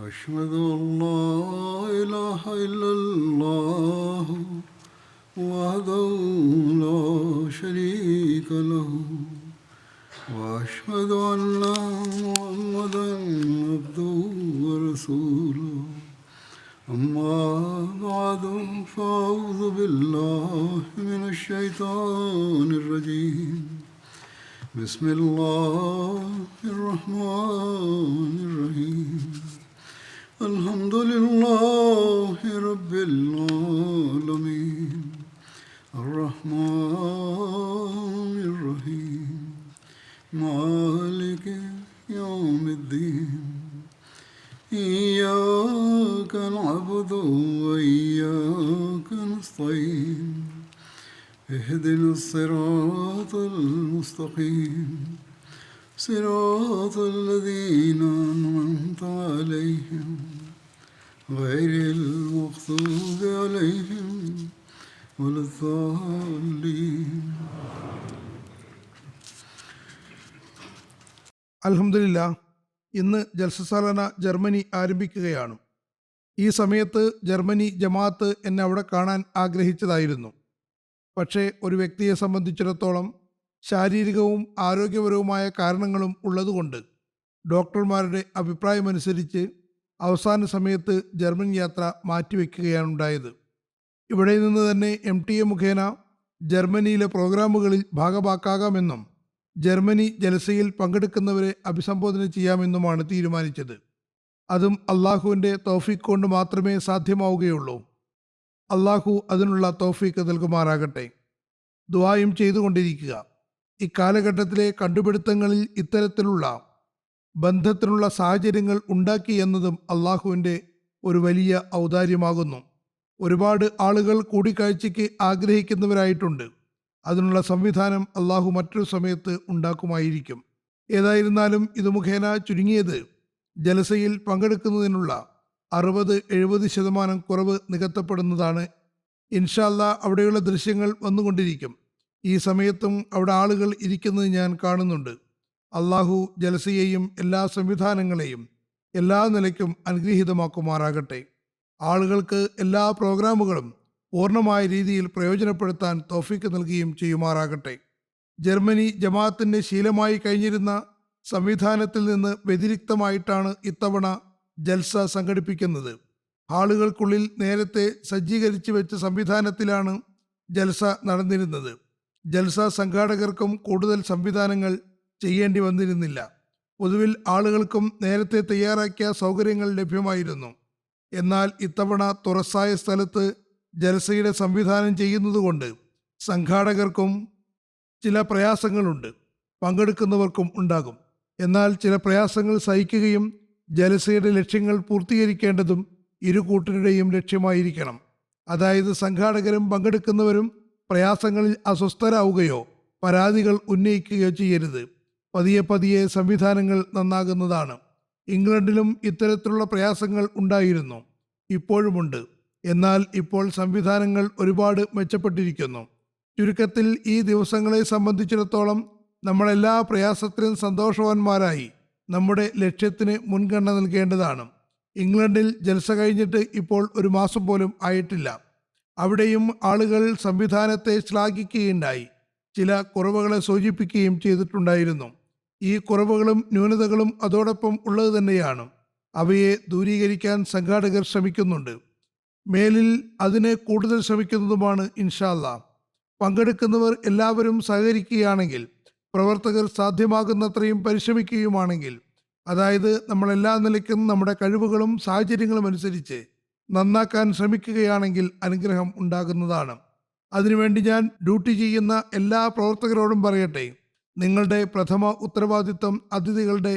أشهد أن لا إله إلا الله وحده لا شريك له وأشهد أن محمدا عبده ورسوله أما بعد فأعوذ بالله من الشيطان الرجيم بسم الله الرحمن الرحيم الحمد لله رب العالمين الرحمن الرحيم مالك يوم الدين إياك نعبد وإياك نستعين اهدنا الصراط المستقيم صراط الذين أنعمت عليهم غير المغضوب عليهم ولا الضالين. അൽഹംദുലില്ലാ, ഇന്ന് ജൽസസാലന ജർമ്മനി ആരംഭിക്കുകയാണ്. ഈ സമയത്ത് ജർമ്മനി ജമാഅത്ത് എന്നെ അവിടെ കാണാൻ ആഗ്രഹിച്ചതായിരുന്നു. പക്ഷേ ഒരു വ്യക്തിയെ സംബന്ധിച്ചിടത്തോളം ശാരീരികവും ആരോഗ്യപരവുമായ കാരണങ്ങളും ഉള്ളതുകൊണ്ട് ഡോക്ടർമാരുടെ അഭിപ്രായമനുസരിച്ച് അവസാന സമയത്ത് ജർമ്മൻ യാത്ര മാറ്റിവെക്കുകയാണ് ഉണ്ടായത്. ഇവിടെ നിന്ന് തന്നെ MTA മുഖേന ജർമ്മനിയിലെ പ്രോഗ്രാമുകളിൽ ഭാഗമാക്കാമെന്നും ജർമ്മനി ജലസയിൽ പങ്കെടുക്കുന്നവരെ അഭിസംബോധന ചെയ്യാമെന്നുമാണ് തീരുമാനിച്ചത്. അതും അള്ളാഹുവിൻ്റെ തൗഫീഖ് കൊണ്ട് മാത്രമേ സാധ്യമാവുകയുള്ളൂ. അള്ളാഹു അതിനുള്ള തൗഫീഖ് നൽകുമാറാകട്ടെ. ദുആയും ചെയ്തുകൊണ്ടിരിക്കുക. ഇക്കാലഘട്ടത്തിലെ കണ്ടുപിടുത്തങ്ങളിൽ ഇത്തരത്തിലുള്ള ബന്ധത്തിനുള്ള സാഹചര്യങ്ങൾ ഉണ്ടാക്കി എന്നതും അള്ളാഹുവിൻ്റെ ഒരു വലിയ ഔദാര്യമാകുന്നു. ഒരുപാട് ആളുകൾ കൂടിക്കാഴ്ചയ്ക്ക് ആഗ്രഹിക്കുന്നവരായിട്ടുണ്ട്. അതിനുള്ള സംവിധാനം അള്ളാഹു മറ്റൊരു സമയത്ത് ഉണ്ടാക്കുമായിരിക്കും. ഏതായിരുന്നാലും ഇത് മുഖേന ചുരുങ്ങിയത് ജലസയിൽ പങ്കെടുക്കുന്നതിനുള്ള 60-70% കുറവ് നികത്തപ്പെടുന്നതാണ്. ഇൻഷാ അല്ലാ അവിടെയുള്ള ദൃശ്യങ്ങൾ വന്നുകൊണ്ടിരിക്കും. ഈ സമയത്തും അവിടെ ആളുകൾ ഇരിക്കുന്നത് ഞാൻ കാണുന്നുണ്ട്. അള്ളാഹു ജലസയെയും എല്ലാ സംവിധാനങ്ങളെയും എല്ലാ നിലയ്ക്കും അനുഗ്രഹീതമാക്കുമാറാകട്ടെ. ആളുകൾക്ക് എല്ലാ പ്രോഗ്രാമുകളും പൂർണ്ണമായ രീതിയിൽ പ്രയോജനപ്പെടുത്താൻ തൗഫീക്ക് നൽകുകയും ചെയ്യുമാറാകട്ടെ. ജർമ്മനി ജമാഅത്തിൻ്റെ ശീലമായി കഴിഞ്ഞിരുന്ന സംവിധാനത്തിൽ നിന്ന് വ്യതിരിക്തമായിട്ടാണ് ഇത്തവണ ജൽസ സംഘടിപ്പിക്കുന്നത്. ഹാളുകൾക്കുള്ളിൽ നേരത്തെ സജ്ജീകരിച്ചു വെച്ച സംവിധാനത്തിലാണ് ജൽസ നടന്നിരുന്നത്. ജൽസ സംഘാടകർക്കും കൂടുതൽ സംവിധാനങ്ങൾ ചെയ്യേണ്ടി വന്നിരുന്നില്ല. പൊതുവിൽ ആളുകൾക്കും നേരത്തെ തയ്യാറാക്കിയ സൗകര്യങ്ങൾ ലഭ്യമായിരുന്നു. എന്നാൽ ഇത്തവണ തുറസായ സ്ഥലത്ത് ജൽസയുടെ സംവിധാനം ചെയ്യുന്നതുകൊണ്ട് സംഘാടകർക്കും ചില പ്രയാസങ്ങളുണ്ട്, പങ്കെടുക്കുന്നവർക്കും ഉണ്ടാകും. എന്നാൽ ചില പ്രയാസങ്ങൾ സഹിക്കുകയും ജൽസയുടെ ലക്ഷ്യങ്ങൾ പൂർത്തീകരിക്കേണ്ടതും ഇരു കൂട്ടരുടെയും ലക്ഷ്യമായിരിക്കണം. അതായത് സംഘാടകരും പങ്കെടുക്കുന്നവരും പ്രയാസങ്ങളിൽ അസ്വസ്ഥരാവുകയോ പരാതികൾ ഉന്നയിക്കുകയോ ചെയ്യരുത്. പതിയെ പതിയെ സംവിധാനങ്ങൾ നന്നാകുന്നതാണ്. ഇംഗ്ലണ്ടിലും ഇത്തരത്തിലുള്ള പ്രയാസങ്ങൾ ഉണ്ടായിരുന്നു, ഇപ്പോഴുമുണ്ട്. എന്നാൽ ഇപ്പോൾ സംവിധാനങ്ങൾ ഒരുപാട് മെച്ചപ്പെട്ടിരിക്കുന്നു. ചുരുക്കത്തിൽ ഈ ദിവസങ്ങളെ സംബന്ധിച്ചിടത്തോളം നമ്മളെല്ലാ പ്രയാസത്തിലും സന്തോഷവാന്മാരായി നമ്മുടെ ലക്ഷ്യത്തിന് മുൻഗണന നൽകേണ്ടതാണ്. ഇംഗ്ലണ്ടിൽ ജൽസ കഴിഞ്ഞിട്ട് ഇപ്പോൾ 1 മാസം പോലും ആയിട്ടില്ല. അവിടെയും ആളുകൾ സംവിധാനത്തെ ശ്ലാഘിക്കുകയുണ്ടായി, ചില കുറവുകളെ സൂചിപ്പിക്കുകയും ചെയ്തിട്ടുണ്ടായിരുന്നു. ഈ കുറവുകളും ന്യൂനതകളും അതോടൊപ്പം ഉള്ളത് തന്നെയാണ്. അവയെ ദൂരീകരിക്കാൻ സംഘാടകർ ശ്രമിക്കുന്നുണ്ട്. മേലിൽ അതിനെ കൂടുതൽ ശ്രമിക്കുന്നതുമാണ് ഇൻഷാ അല്ലാ. പങ്കെടുക്കുന്നവർ എല്ലാവരും സഹകരിക്കുകയാണെങ്കിൽ, പ്രവർത്തകർ സാധ്യമാകുന്നത്രയും പരിശ്രമിക്കുകയുമാണെങ്കിൽ, അതായത് നമ്മളെല്ലാ നിലയ്ക്കും നമ്മുടെ കഴിവുകളും സാഹചര്യങ്ങളും അനുസരിച്ച് നന്നാക്കാൻ ശ്രമിക്കുകയാണെങ്കിൽ അനുഗ്രഹം ഉണ്ടാകുന്നതാണ്. അതിനുവേണ്ടി ഞാൻ ഡ്യൂട്ടി ചെയ്യുന്ന എല്ലാ പ്രവർത്തകരോടും പറയട്ടെ, നിങ്ങളുടെ പ്രഥമ ഉത്തരവാദിത്വം അതിഥികളുടെ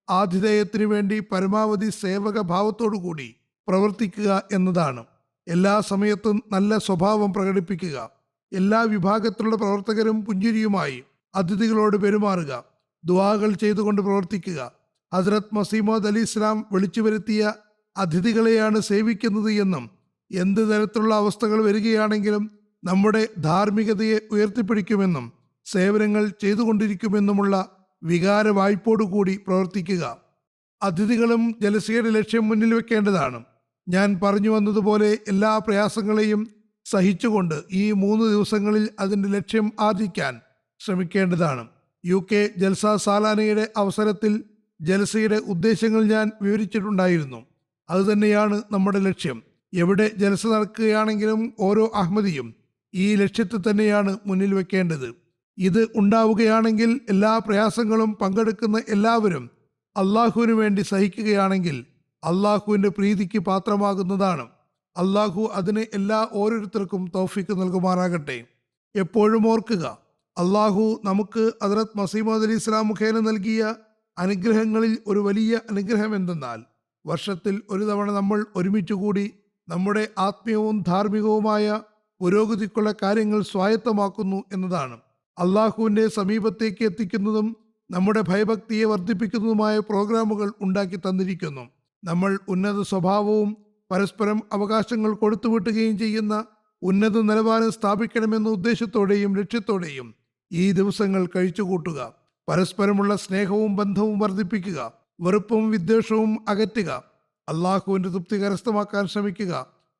ആതിഥേയത്തിനു വേണ്ടി പരമാവധി സേവക ഭാവത്തോടുകൂടി പ്രവർത്തിക്കുക എന്നതാണ്. എല്ലാ സമയത്തും നല്ല സ്വഭാവം പ്രകടിപ്പിക്കുക. എല്ലാ വിഭാഗത്തിലുള്ള പ്രവർത്തകരും പുഞ്ചിരിയുമായി അതിഥികളോട് പെരുമാറുക. ദുആകൾ ചെയ്തുകൊണ്ട് പ്രവർത്തിക്കുക. ഹസ്രത്ത് മസീമോദ് അലി ഇസ്ലാം വിളിച്ചു വരുത്തിയ അതിഥികളെയാണ് സേവിക്കുന്നത് എന്നും എന്ത് തരത്തിലുള്ള അവസ്ഥകൾ വരികയാണെങ്കിലും നമ്മുടെ ധാർമ്മികതയെ ഉയർത്തിപ്പിടിക്കുമെന്നും സേവനങ്ങൾ ചെയ്തുകൊണ്ടിരിക്കുമെന്നുമുള്ള വികാര വായ്പോടുകൂടി പ്രവർത്തിക്കുക. അതിഥികളും ജലസയുടെ ലക്ഷ്യം മുന്നിൽ വെക്കേണ്ടതാണ്. ഞാൻ പറഞ്ഞു വന്നതുപോലെ എല്ലാ പ്രയാസങ്ങളെയും സഹിച്ചുകൊണ്ട് ഈ 3 ദിവസങ്ങളിൽ അതിൻ്റെ ലക്ഷ്യം ആർജിക്കാൻ ശ്രമിക്കേണ്ടതാണ്. UK ജൽസ സാലാനയുടെ അവസരത്തിൽ ജലസയുടെ ഉദ്ദേശങ്ങൾ ഞാൻ വിവരിച്ചിട്ടുണ്ടായിരുന്നു. അതുതന്നെയാണ് നമ്മുടെ ലക്ഷ്യം. എവിടെ ജലസ നടക്കുകയാണെങ്കിലും ഓരോ അഹമ്മദിയും ഈ ലക്ഷ്യത്തെ തന്നെയാണ് മുന്നിൽ വെക്കേണ്ടത്. ഇത് ഉണ്ടാവുകയാണെങ്കിൽ എല്ലാ പ്രയാസങ്ങളും പങ്കെടുക്കുന്ന എല്ലാവരും അള്ളാഹുവിന് വേണ്ടി സഹിക്കുകയാണെങ്കിൽ അള്ളാഹുവിൻ്റെ പ്രീതിക്ക് പാത്രമാകുന്നതാണ്. അള്ളാഹു അതിന് ഓരോരുത്തർക്കും തൗഫീക്ക് നൽകുമാറാകട്ടെ. എപ്പോഴും ഓർക്കുക, അള്ളാഹു നമുക്ക് ഹദ്റത്ത് മസീഹ് മൗഊദ് അലൈഹി ഇസ്ലാം മുഖേന നൽകിയ അനുഗ്രഹങ്ങളിൽ ഒരു വലിയ അനുഗ്രഹം എന്തെന്നാൽ വർഷത്തിൽ ഒരു തവണ നമ്മൾ ഒരുമിച്ചുകൂടി നമ്മുടെ ആത്മീയവും ധാർമ്മികവുമായ പുരോഗതിക്കുള്ള കാര്യങ്ങൾ സ്വായത്തമാക്കുന്നു എന്നതാണ്. അള്ളാഹുവിൻ്റെ സമീപത്തേക്ക് എത്തിക്കുന്നതും നമ്മുടെ ഭയഭക്തിയെ വർദ്ധിപ്പിക്കുന്നതുമായ പ്രോഗ്രാമുകൾ ഉണ്ടാക്കി തന്നിരിക്കുന്നു. നമ്മൾ ഉന്നത സ്വഭാവവും പരസ്പരം അവകാശങ്ങൾ കൊടുത്തുവിട്ടുകയും ചെയ്യുന്ന ഉന്നത നിലവാരം സ്ഥാപിക്കണമെന്ന ഉദ്ദേശത്തോടെയും ലക്ഷ്യത്തോടെയും ഈ ദിവസങ്ങൾ കഴിച്ചുകൂട്ടുക. പരസ്പരമുള്ള സ്നേഹവും ബന്ധവും വർദ്ധിപ്പിക്കുക. വെറുപ്പും വിദ്വേഷവും അകറ്റുക. അള്ളാഹുവിൻ്റെ തൃപ്തി കരസ്ഥമാക്കാൻ ശ്രമിക്കുക.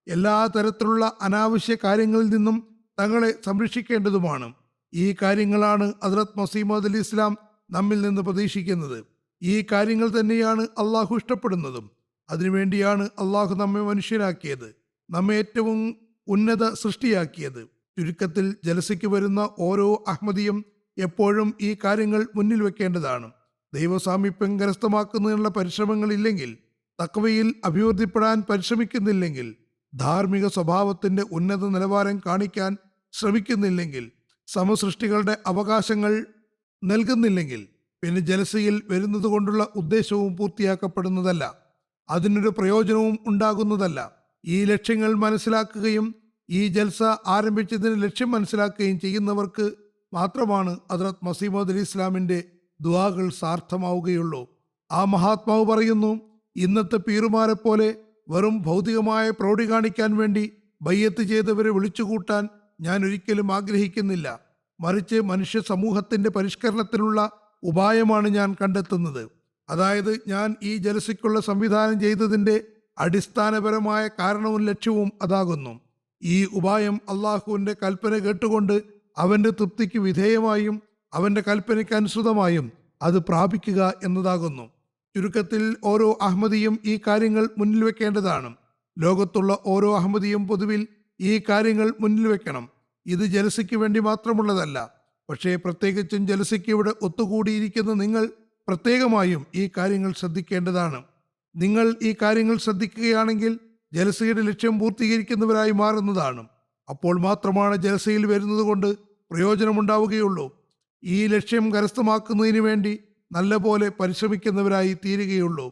എല്ലാ തരത്തിലുള്ള അനാവശ്യ കാര്യങ്ങളിൽ നിന്നും തങ്ങളെ സംരക്ഷിക്കേണ്ടതുമാണ്. ഈ കാര്യങ്ങളാണ് ഹദ്റത്ത് മസീഹ് മൗഊദ് അലൈഹി ഇസ്ലാം നമ്മിൽ നിന്ന് പ്രതീക്ഷിക്കുന്നത്. ഈ കാര്യങ്ങൾ തന്നെയാണ് അള്ളാഹു ഇഷ്ടപ്പെടുന്നതും. അതിനുവേണ്ടിയാണ് അള്ളാഹു നമ്മെ മനുഷ്യരാക്കിയത്, നമ്മെ ഏറ്റവും ഉന്നത സൃഷ്ടിയാക്കിയത്. ചുരുക്കത്തിൽ ജലസയ്ക്ക് വരുന്ന ഓരോ അഹമ്മദിയും എപ്പോഴും ഈ കാര്യങ്ങൾ മുന്നിൽ വെക്കേണ്ടതാണ്. ദൈവസാമീപ്യം കരസ്ഥമാക്കുന്നതിനുള്ള പരിശ്രമങ്ങളില്ലെങ്കിൽ, തഖ്വയിൽ അഭിവൃദ്ധിപ്പെടാൻ പരിശ്രമിക്കുന്നില്ലെങ്കിൽ, ധാർമ്മിക സ്വഭാവത്തിൻ്റെ ഉന്നത നിലവാരം കാണിക്കാൻ ശ്രമിക്കുന്നില്ലെങ്കിൽ, സമസൃഷ്ടികളുടെ അവകാശങ്ങൾ നൽകുന്നില്ലെങ്കിൽ, പിന്നെ ജലസയിൽ വരുന്നത് കൊണ്ടുള്ള ഉദ്ദേശവും പൂർത്തിയാക്കപ്പെടുന്നതല്ല, അതിനൊരു പ്രയോജനവും ഉണ്ടാകുന്നതല്ല. ഈ ലക്ഷ്യങ്ങൾ മനസ്സിലാക്കുകയും ഈ ജൽസ ആരംഭിച്ചതിന് ലക്ഷ്യം മനസ്സിലാക്കുകയും ചെയ്യുന്നവർക്ക് മാത്രമാണ് ഹദ്റത്ത് മസീഹ് മൗഊദ് അലൈഹി ഇസ്ലാമിൻ്റെ ദുആകൾ സാർത്ഥമാവുകയുള്ളൂ. ആ മഹാത്മാവ് പറയുന്നു, ഇന്നത്തെ പീറുമാരെ പോലെ വെറും ഭൗതികമായ പ്രൗഢി കാണിക്കാൻ വേണ്ടി ബയ്യത്ത് ചെയ്തവരെ വിളിച്ചുകൂട്ടാൻ ഞാൻ ഒരിക്കലും ആഗ്രഹിക്കുന്നില്ല. മറിച്ച് മനുഷ്യ സമൂഹത്തിൻ്റെ പരിഷ്കരണത്തിനുള്ള ഉപായമാണ് ഞാൻ കണ്ടെത്തുന്നത്. അതായത് ഞാൻ ഈ ജലസയ്ക്കുള്ള സംവിധാനം ചെയ്തതിൻ്റെ അടിസ്ഥാനപരമായ കാരണവും ലക്ഷ്യവും അതാകുന്നു. ഈ ഉപായം അള്ളാഹുവിൻ്റെ കൽപ്പന കേട്ടുകൊണ്ട് അവൻ്റെ തൃപ്തിക്ക് വിധേയമായും അവൻ്റെ കൽപ്പനയ്ക്ക് അനുസൃതമായും അത് പ്രാപിക്കുക എന്നതാകുന്നു. ചുരുക്കത്തിൽ ഓരോ അഹമ്മദിയും ഈ കാര്യങ്ങൾ മുന്നിൽ വെക്കേണ്ടതാണ്. ലോകത്തുള്ള ഓരോ അഹമ്മദിയും പൊതുവിൽ ഈ കാര്യങ്ങൾ മുന്നിൽ വെക്കണം. ഇത് ജലസയ്ക്ക് വേണ്ടി മാത്രമുള്ളതല്ല. പക്ഷേ പ്രത്യേകിച്ചും ജലസയ്ക്ക് ഇവിടെ ഒത്തുകൂടിയിരിക്കുന്ന നിങ്ങൾ പ്രത്യേകമായും ഈ കാര്യങ്ങൾ ശ്രദ്ധിക്കേണ്ടതാണ്. നിങ്ങൾ ഈ കാര്യങ്ങൾ ശ്രദ്ധിക്കുകയാണെങ്കിൽ ജലസയുടെ ലക്ഷ്യം പൂർത്തീകരിക്കുന്നവരായി മാറുന്നതാണ്. അപ്പോൾ മാത്രമാണ് ജലസയിൽ വരുന്നത് കൊണ്ട് പ്രയോജനമുണ്ടാവുകയുള്ളൂ. ഈ ലക്ഷ്യം കരസ്ഥമാക്കുന്നതിന് വേണ്ടി നല്ലപോലെ പരിശ്രമിക്കുന്നവരായി തീരുകയുള്ളൂ.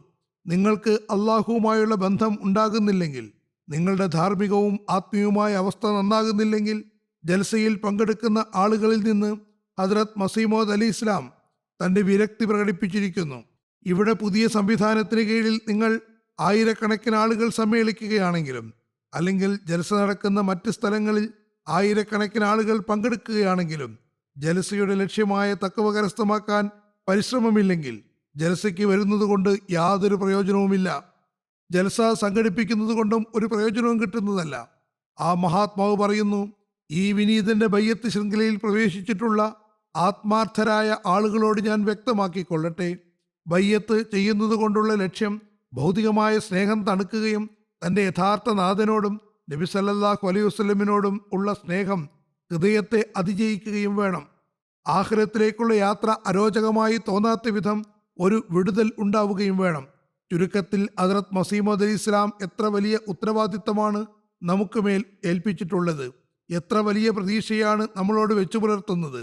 നിങ്ങൾക്ക് അള്ളാഹുവുമായുള്ള ബന്ധം ഉണ്ടാകുന്നില്ലെങ്കിൽ, നിങ്ങളുടെ ധാർമ്മികവും ആത്മീയവുമായ അവസ്ഥ നന്നാകുന്നില്ലെങ്കിൽ, ജൽസയിൽ പങ്കെടുക്കുന്ന ആളുകളിൽ നിന്ന് ഹദ്റത്ത് മസീഹ് മൗഊദ് അലൈഹി ഇസ്ലാം തൻ്റെ വിരക്തി പ്രകടിപ്പിച്ചിരിക്കുന്നു. ഇവിടെ പുതിയ സംവിധാനത്തിന് കീഴിൽ നിങ്ങൾ ആയിരക്കണക്കിന് ആളുകൾ സമ്മേളിക്കുകയാണെങ്കിലും, അല്ലെങ്കിൽ ജൽസ നടക്കുന്ന മറ്റ് സ്ഥലങ്ങളിൽ ആയിരക്കണക്കിന് ആളുകൾ പങ്കെടുക്കുകയാണെങ്കിലും, ജൽസയുടെ ലക്ഷ്യമായ തഖ്വ കരസ്ഥമാക്കാൻ പരിശ്രമമില്ലെങ്കിൽ ജൽസയ്ക്ക് വരുന്നത് കൊണ്ട് യാതൊരു പ്രയോജനവുമില്ല. ജൽസ സംഘടിപ്പിക്കുന്നത് കൊണ്ടും ഒരു പ്രയോജനവും കിട്ടുന്നതല്ല. ആ മഹാത്മാവ് പറയുന്നു, ഈ വിനീതന്റെ ബയ്യത്ത് ശൃംഖലയിൽ പ്രവേശിച്ചിട്ടുള്ള ആത്മാർത്ഥരായ ആളുകളോട് ഞാൻ വ്യക്തമാക്കിക്കൊള്ളട്ടെ. ബയ്യത്ത് ചെയ്യുന്നത് കൊണ്ടുള്ള ലക്ഷ്യം ഭൗതികമായ സ്നേഹം തണുക്കുകയും തൻ്റെ യഥാർത്ഥ നാഥനോടും നബി സല്ലല്ലാഹു അലൈഹി വസല്ലമിനോടും ഉള്ള സ്നേഹം ഹൃദയത്തെ അതിജയിക്കുകയും വേണം. ആഖിറത്തിലേക്കുള്ള യാത്ര അരോചകമായി തോന്നാത്ത വിധം ഒരു വിടുതൽ ഉണ്ടാവുകയും വേണം. ചുരുക്കത്തിൽ ഹദ്റത്ത് മസീഹ് മൗഊദ് അലൈഹി ഇസ്ലാം എത്ര വലിയ ഉത്തരവാദിത്തമാണ് നമുക്ക് മേൽ ഏൽപ്പിച്ചിട്ടുള്ളത്, എത്ര വലിയ പ്രതീക്ഷയാണ് നമ്മളോട് വെച്ചു പുലർത്തുന്നത്.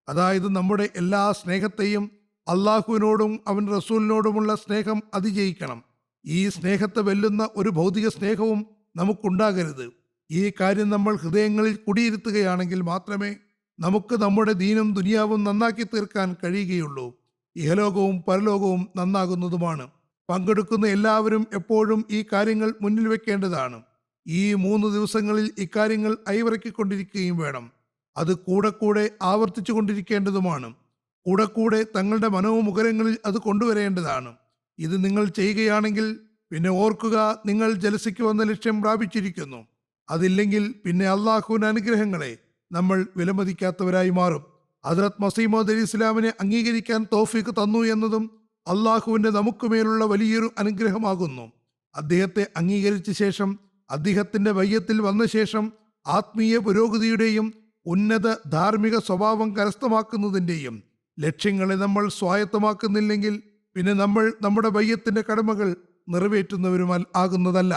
അതായത് നമ്മുടെ എല്ലാ സ്നേഹത്തെയും അള്ളാഹുവിനോടും അവൻ്റെ റസൂലിനോടുമുള്ള സ്നേഹം അതിജയിക്കണം. ഈ സ്നേഹത്തെ വെല്ലുന്ന ഒരു ഭൗതിക സ്നേഹവും നമുക്കുണ്ടാകരുത്. ഈ കാര്യം നമ്മൾ ഹൃദയങ്ങളിൽ കുടിയിരുത്തുകയാണെങ്കിൽ മാത്രമേ നമുക്ക് നമ്മുടെ ദീനും ദുനിയാവും നന്നാക്കി തീർക്കാൻ കഴിയുകയുള്ളൂ. ഇഹലോകവും പരലോകവും നന്നാകുന്നതുമാണ്. പങ്കെടുക്കുന്ന എല്ലാവരും എപ്പോഴും ഈ കാര്യങ്ങൾ മുന്നിൽ വെക്കേണ്ടതാണ്. ഈ 3 ദിവസങ്ങളിൽ ഇക്കാര്യങ്ങൾ അയവിറക്കിക്കൊണ്ടിരിക്കുകയും വേണം. അത് കൂടെ കൂടെ ആവർത്തിച്ചു കൊണ്ടിരിക്കേണ്ടതുമാണ്. കൂടെ കൂടെ തങ്ങളുടെ മനോമുഖരങ്ങളിൽ അത് കൊണ്ടുവരേണ്ടതാണ്. ഇത് നിങ്ങൾ ചെയ്യുകയാണെങ്കിൽ പിന്നെ ഓർക്കുക, നിങ്ങൾ ജലസയ്ക്ക് വന്ന ലക്ഷ്യം പ്രാപിച്ചിരിക്കുന്നു. അതില്ലെങ്കിൽ പിന്നെ അള്ളാഹുവിന്റെ അനുഗ്രഹങ്ങളെ നമ്മൾ വിലമതിക്കാത്തവരായി മാറും. ഹദ്രത്ത് മസീമോദ് അലി ഇസ്ലാമിനെ അംഗീകരിക്കാൻ തൗഫീഖ് തന്നു എന്നതും അള്ളാഹുവിന്റെ നമുക്കുമേലുള്ള വലിയൊരു അനുഗ്രഹമാകുന്നു. അദ്ദേഹത്തെ അംഗീകരിച്ച ശേഷം, അദ്ദേഹത്തിന്റെ ബയ്യത്തിൽ വന്ന ശേഷം ആത്മീയ പുരോഗതിയുടെയും ഉന്നത ധാർമ്മിക സ്വഭാവം കരസ്ഥമാക്കുന്നതിൻ്റെയും ലക്ഷ്യങ്ങളെ നമ്മൾ സ്വായത്തമാക്കുന്നില്ലെങ്കിൽ പിന്നെ നമ്മൾ നമ്മുടെ ബയ്യത്തിന്റെ കടമകൾ നിറവേറ്റുന്നവരും ആകുന്നതല്ല.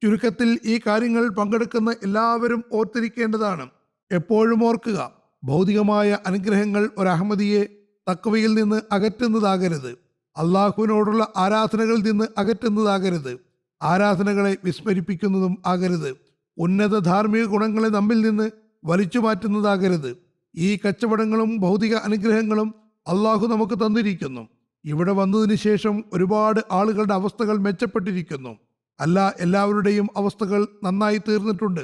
ചുരുക്കത്തിൽ ഈ കാര്യങ്ങൾ പങ്കെടുക്കുന്ന എല്ലാവരും ഓർത്തിരിക്കേണ്ടതാണ്. എപ്പോഴും ഓർക്കുക, ഭൗതികമായ അനുഗ്രഹങ്ങൾ ഒരു അഹമ്മദിയെ തഖ്വയിൽ നിന്ന് അകറ്റുന്നതാകരുത്. അള്ളാഹുവിനോടുള്ള ആരാധനകളിൽ നിന്ന് അകറ്റുന്നതാകരുത്. ആരാധനകളെ വിസ്മരിപ്പിക്കുന്നതും ആകരുത്. ഉന്നത ധാർമ്മിക ഗുണങ്ങളെ നമ്മിൽ നിന്ന് വലിച്ചു മാറ്റുന്നതാകരുത്. ഈ കച്ചവടങ്ങളും ഭൗതിക അനുഗ്രഹങ്ങളും അള്ളാഹു നമുക്ക് തന്നിരിക്കുന്നു. ഇവിടെ വന്നതിന് ശേഷം ഒരുപാട് ആളുകളുടെ അവസ്ഥകൾ മെച്ചപ്പെട്ടിരിക്കുന്നു. അല്ല, എല്ലാവരുടെയും അവസ്ഥകൾ നന്നായി തീർന്നിട്ടുണ്ട്.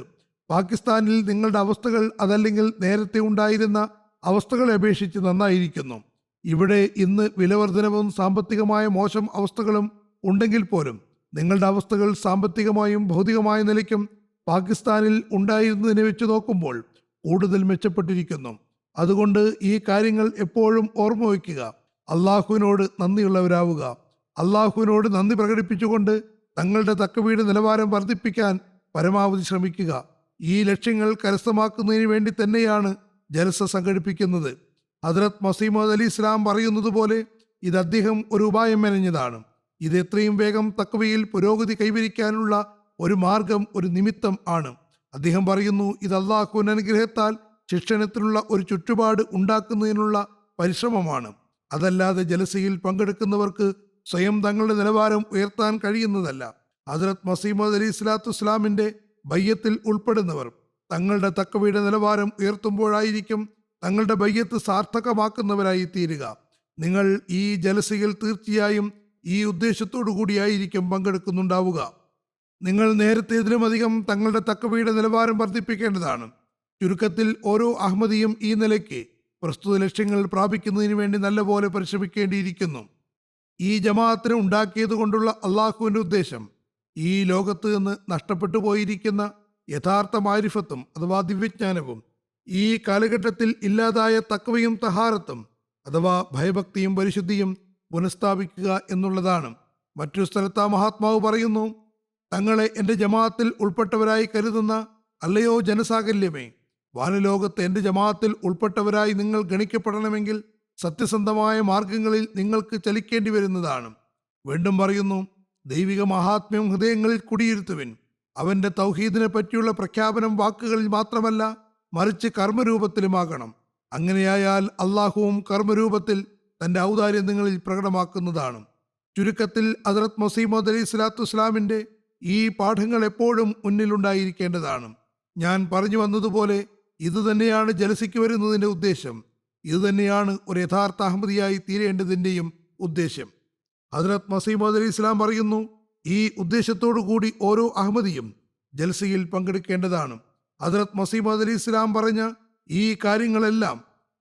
പാകിസ്ഥാനിൽ നിങ്ങളുടെ അവസ്ഥകൾ അതല്ലെങ്കിൽ നേരത്തെ ഉണ്ടായിരുന്ന അവസ്ഥകളെ അപേക്ഷിച്ച് നന്നായിരിക്കുന്നു. ഇവിടെ ഇന്ന് വിലവർധനവും സാമ്പത്തികമായ മോശം അവസ്ഥകളും ഉണ്ടെങ്കിൽ പോലും നിങ്ങളുടെ അവസ്ഥകൾ സാമ്പത്തികമായും ഭൗതികമായ നിലയ്ക്കും പാകിസ്ഥാനിൽ ഉണ്ടായിരുന്നതിനെ വെച്ച് നോക്കുമ്പോൾ കൂടുതൽ മെച്ചപ്പെട്ടിരിക്കുന്നു. അതുകൊണ്ട് ഈ കാര്യങ്ങൾ എപ്പോഴും ഓർമ്മ വയ്ക്കുക. അള്ളാഹുവിനോട് നന്ദിയുള്ളവരാവുക. അള്ളാഹുവിനോട് നന്ദി പ്രകടിപ്പിച്ചുകൊണ്ട് തങ്ങളുടെ തക്കവയുടെ നിലവാരം വർദ്ധിപ്പിക്കാൻ പരമാവധി ശ്രമിക്കുക. ഈ ലക്ഷ്യങ്ങൾ കരസ്ഥമാക്കുന്നതിന് വേണ്ടി തന്നെയാണ് ജലസ സംഘടിപ്പിക്കുന്നത്. ഹദ്രത്ത് മസീമോദ് അലി ഇസ്ലാം പറയുന്നത് പോലെ ഇത് അദ്ദേഹം ഒരു ഉപായം മെനഞ്ഞതാണ്. ഇത് എത്രയും വേഗം തക്വയിൽ പുരോഗതി കൈവരിക്കാനുള്ള ഒരു മാർഗം, ഒരു നിമിത്തം ആണ്. അദ്ദേഹം പറയുന്നു, ഇത് അള്ളാഹുവിന്റെ അനുഗ്രഹത്താൽ ശിക്ഷണത്തിനുള്ള ഒരു ചുറ്റുപാട് ഉണ്ടാക്കുന്നതിനുള്ള പരിശ്രമമാണ്. അതല്ലാതെ ജലസയിൽ പങ്കെടുക്കുന്നവർക്ക് സ്വയം തങ്ങളുടെ നിലവാരം ഉയർത്താൻ കഴിയുന്നതല്ല. ഹദ്രത്ത് മസീമോദ് അലി സ്വലാത്തു വസ്സലാമിന്റെ ബയ്യത്തിൽ ഉൾപ്പെടുന്നവർ തങ്ങളുടെ തക്കവയുടെ നിലവാരം ഉയർത്തുമ്പോഴായിരിക്കും തങ്ങളുടെ ബയ്യത്ത് സാർത്ഥകമാക്കുന്നവരായി തീരുക. നിങ്ങൾ ഈ ജലസയിൽ തീർച്ചയായും ഈ ഉദ്ദേശത്തോടു കൂടിയായിരിക്കും പങ്കെടുക്കുന്നുണ്ടാവുക. നിങ്ങൾ നേരത്തേതിലുമധികം തങ്ങളുടെ തക്കവയുടെ നിലവാരം വർദ്ധിപ്പിക്കേണ്ടതാണ്. ചുരുക്കത്തിൽ ഓരോ അഹമ്മദിയും ഈ നിലയ്ക്ക് പ്രസ്തുത ലക്ഷ്യങ്ങൾ പ്രാപിക്കുന്നതിന് വേണ്ടി നല്ലപോലെ പരിശ്രമിക്കേണ്ടിയിരിക്കുന്നു. ഈ ജമാഅത്തിനെ ഉണ്ടാക്കിയത് കൊണ്ടുള്ള അള്ളാഹുവിന്റെ ഉദ്ദേശം ഈ ലോകത്ത് നിന്ന് നഷ്ടപ്പെട്ടു പോയിരിക്കുന്ന യഥാർത്ഥ മാരിഫത്തും അഥവാ ദിവ്യജ്ഞാനവും ഈ കാലഘട്ടത്തിൽ ഇല്ലാതായ തഖ്വയും തഹാറത്തും അഥവാ ഭയഭക്തിയും പരിശുദ്ധിയും പുനഃസ്ഥാപിക്കുക എന്നുള്ളതാണ്. മറ്റൊരു സ്ഥലത്ത് മഹാത്മാവ് പറയുന്നു, തങ്ങളെ എൻ്റെ ജമാഅത്തിൽ ഉൾപ്പെട്ടവരായി കരുതുന്ന അല്ലയോ ജനസാകല്യമേ, വാനലോകത്ത് എൻ്റെ ജമാഅത്തിൽ ഉൾപ്പെട്ടവരായി നിങ്ങൾ ഗണിക്കപ്പെടണമെങ്കിൽ സത്യസന്ധമായ മാർഗങ്ങളിൽ നിങ്ങൾക്ക് ചലിക്കേണ്ടി വരുന്നതാണ്. വീണ്ടും പറയുന്നു, ദൈവിക മഹാത്മ്യം ഹൃദയങ്ങളിൽ കുടിയിരുത്തുവിൻ. അവൻ്റെ തൗഹീദിനെ പറ്റിയുള്ള പ്രഖ്യാപനം വാക്കുകളിൽ മാത്രമല്ല മറിച്ച് കർമ്മരൂപത്തിലുമാകണം. അങ്ങനെയായാൽ അള്ളാഹുവും കർമ്മരൂപത്തിൽ തൻ്റെ ഔദാര്യം നിങ്ങളിൽ പ്രകടമാക്കുന്നതാണ്. ചുരുക്കത്തിൽ ഹദ്രത്ത് മസീമോദ് അലി സ്വലാത്തു വസ്സലാമിൻ്റെ ഈ പാഠങ്ങൾ എപ്പോഴും മുന്നിലുണ്ടായിരിക്കേണ്ടതാണ്. ഞാൻ പറഞ്ഞു വന്നതുപോലെ ഇതുതന്നെയാണ് ജലസയ്ക്ക് വരുന്നതിൻ്റെ ഉദ്ദേശം. ഇതുതന്നെയാണ് ഒരു യഥാർത്ഥ അഹമ്മദിയായി തീരേണ്ടതിൻ്റെയും ഉദ്ദേശം. ഹദ്രത്ത് മസീമോദ് അലി ഇസ്ലാം പറയുന്നു, ഈ ഉദ്ദേശത്തോടു കൂടി ഓരോ അഹമ്മദിയും ജൽസയിൽ പങ്കെടുക്കേണ്ടതാണ്. ഹദ്രത്ത് മസീമോദ് അലി ഇസ്ലാം പറഞ്ഞ ഈ കാര്യങ്ങളെല്ലാം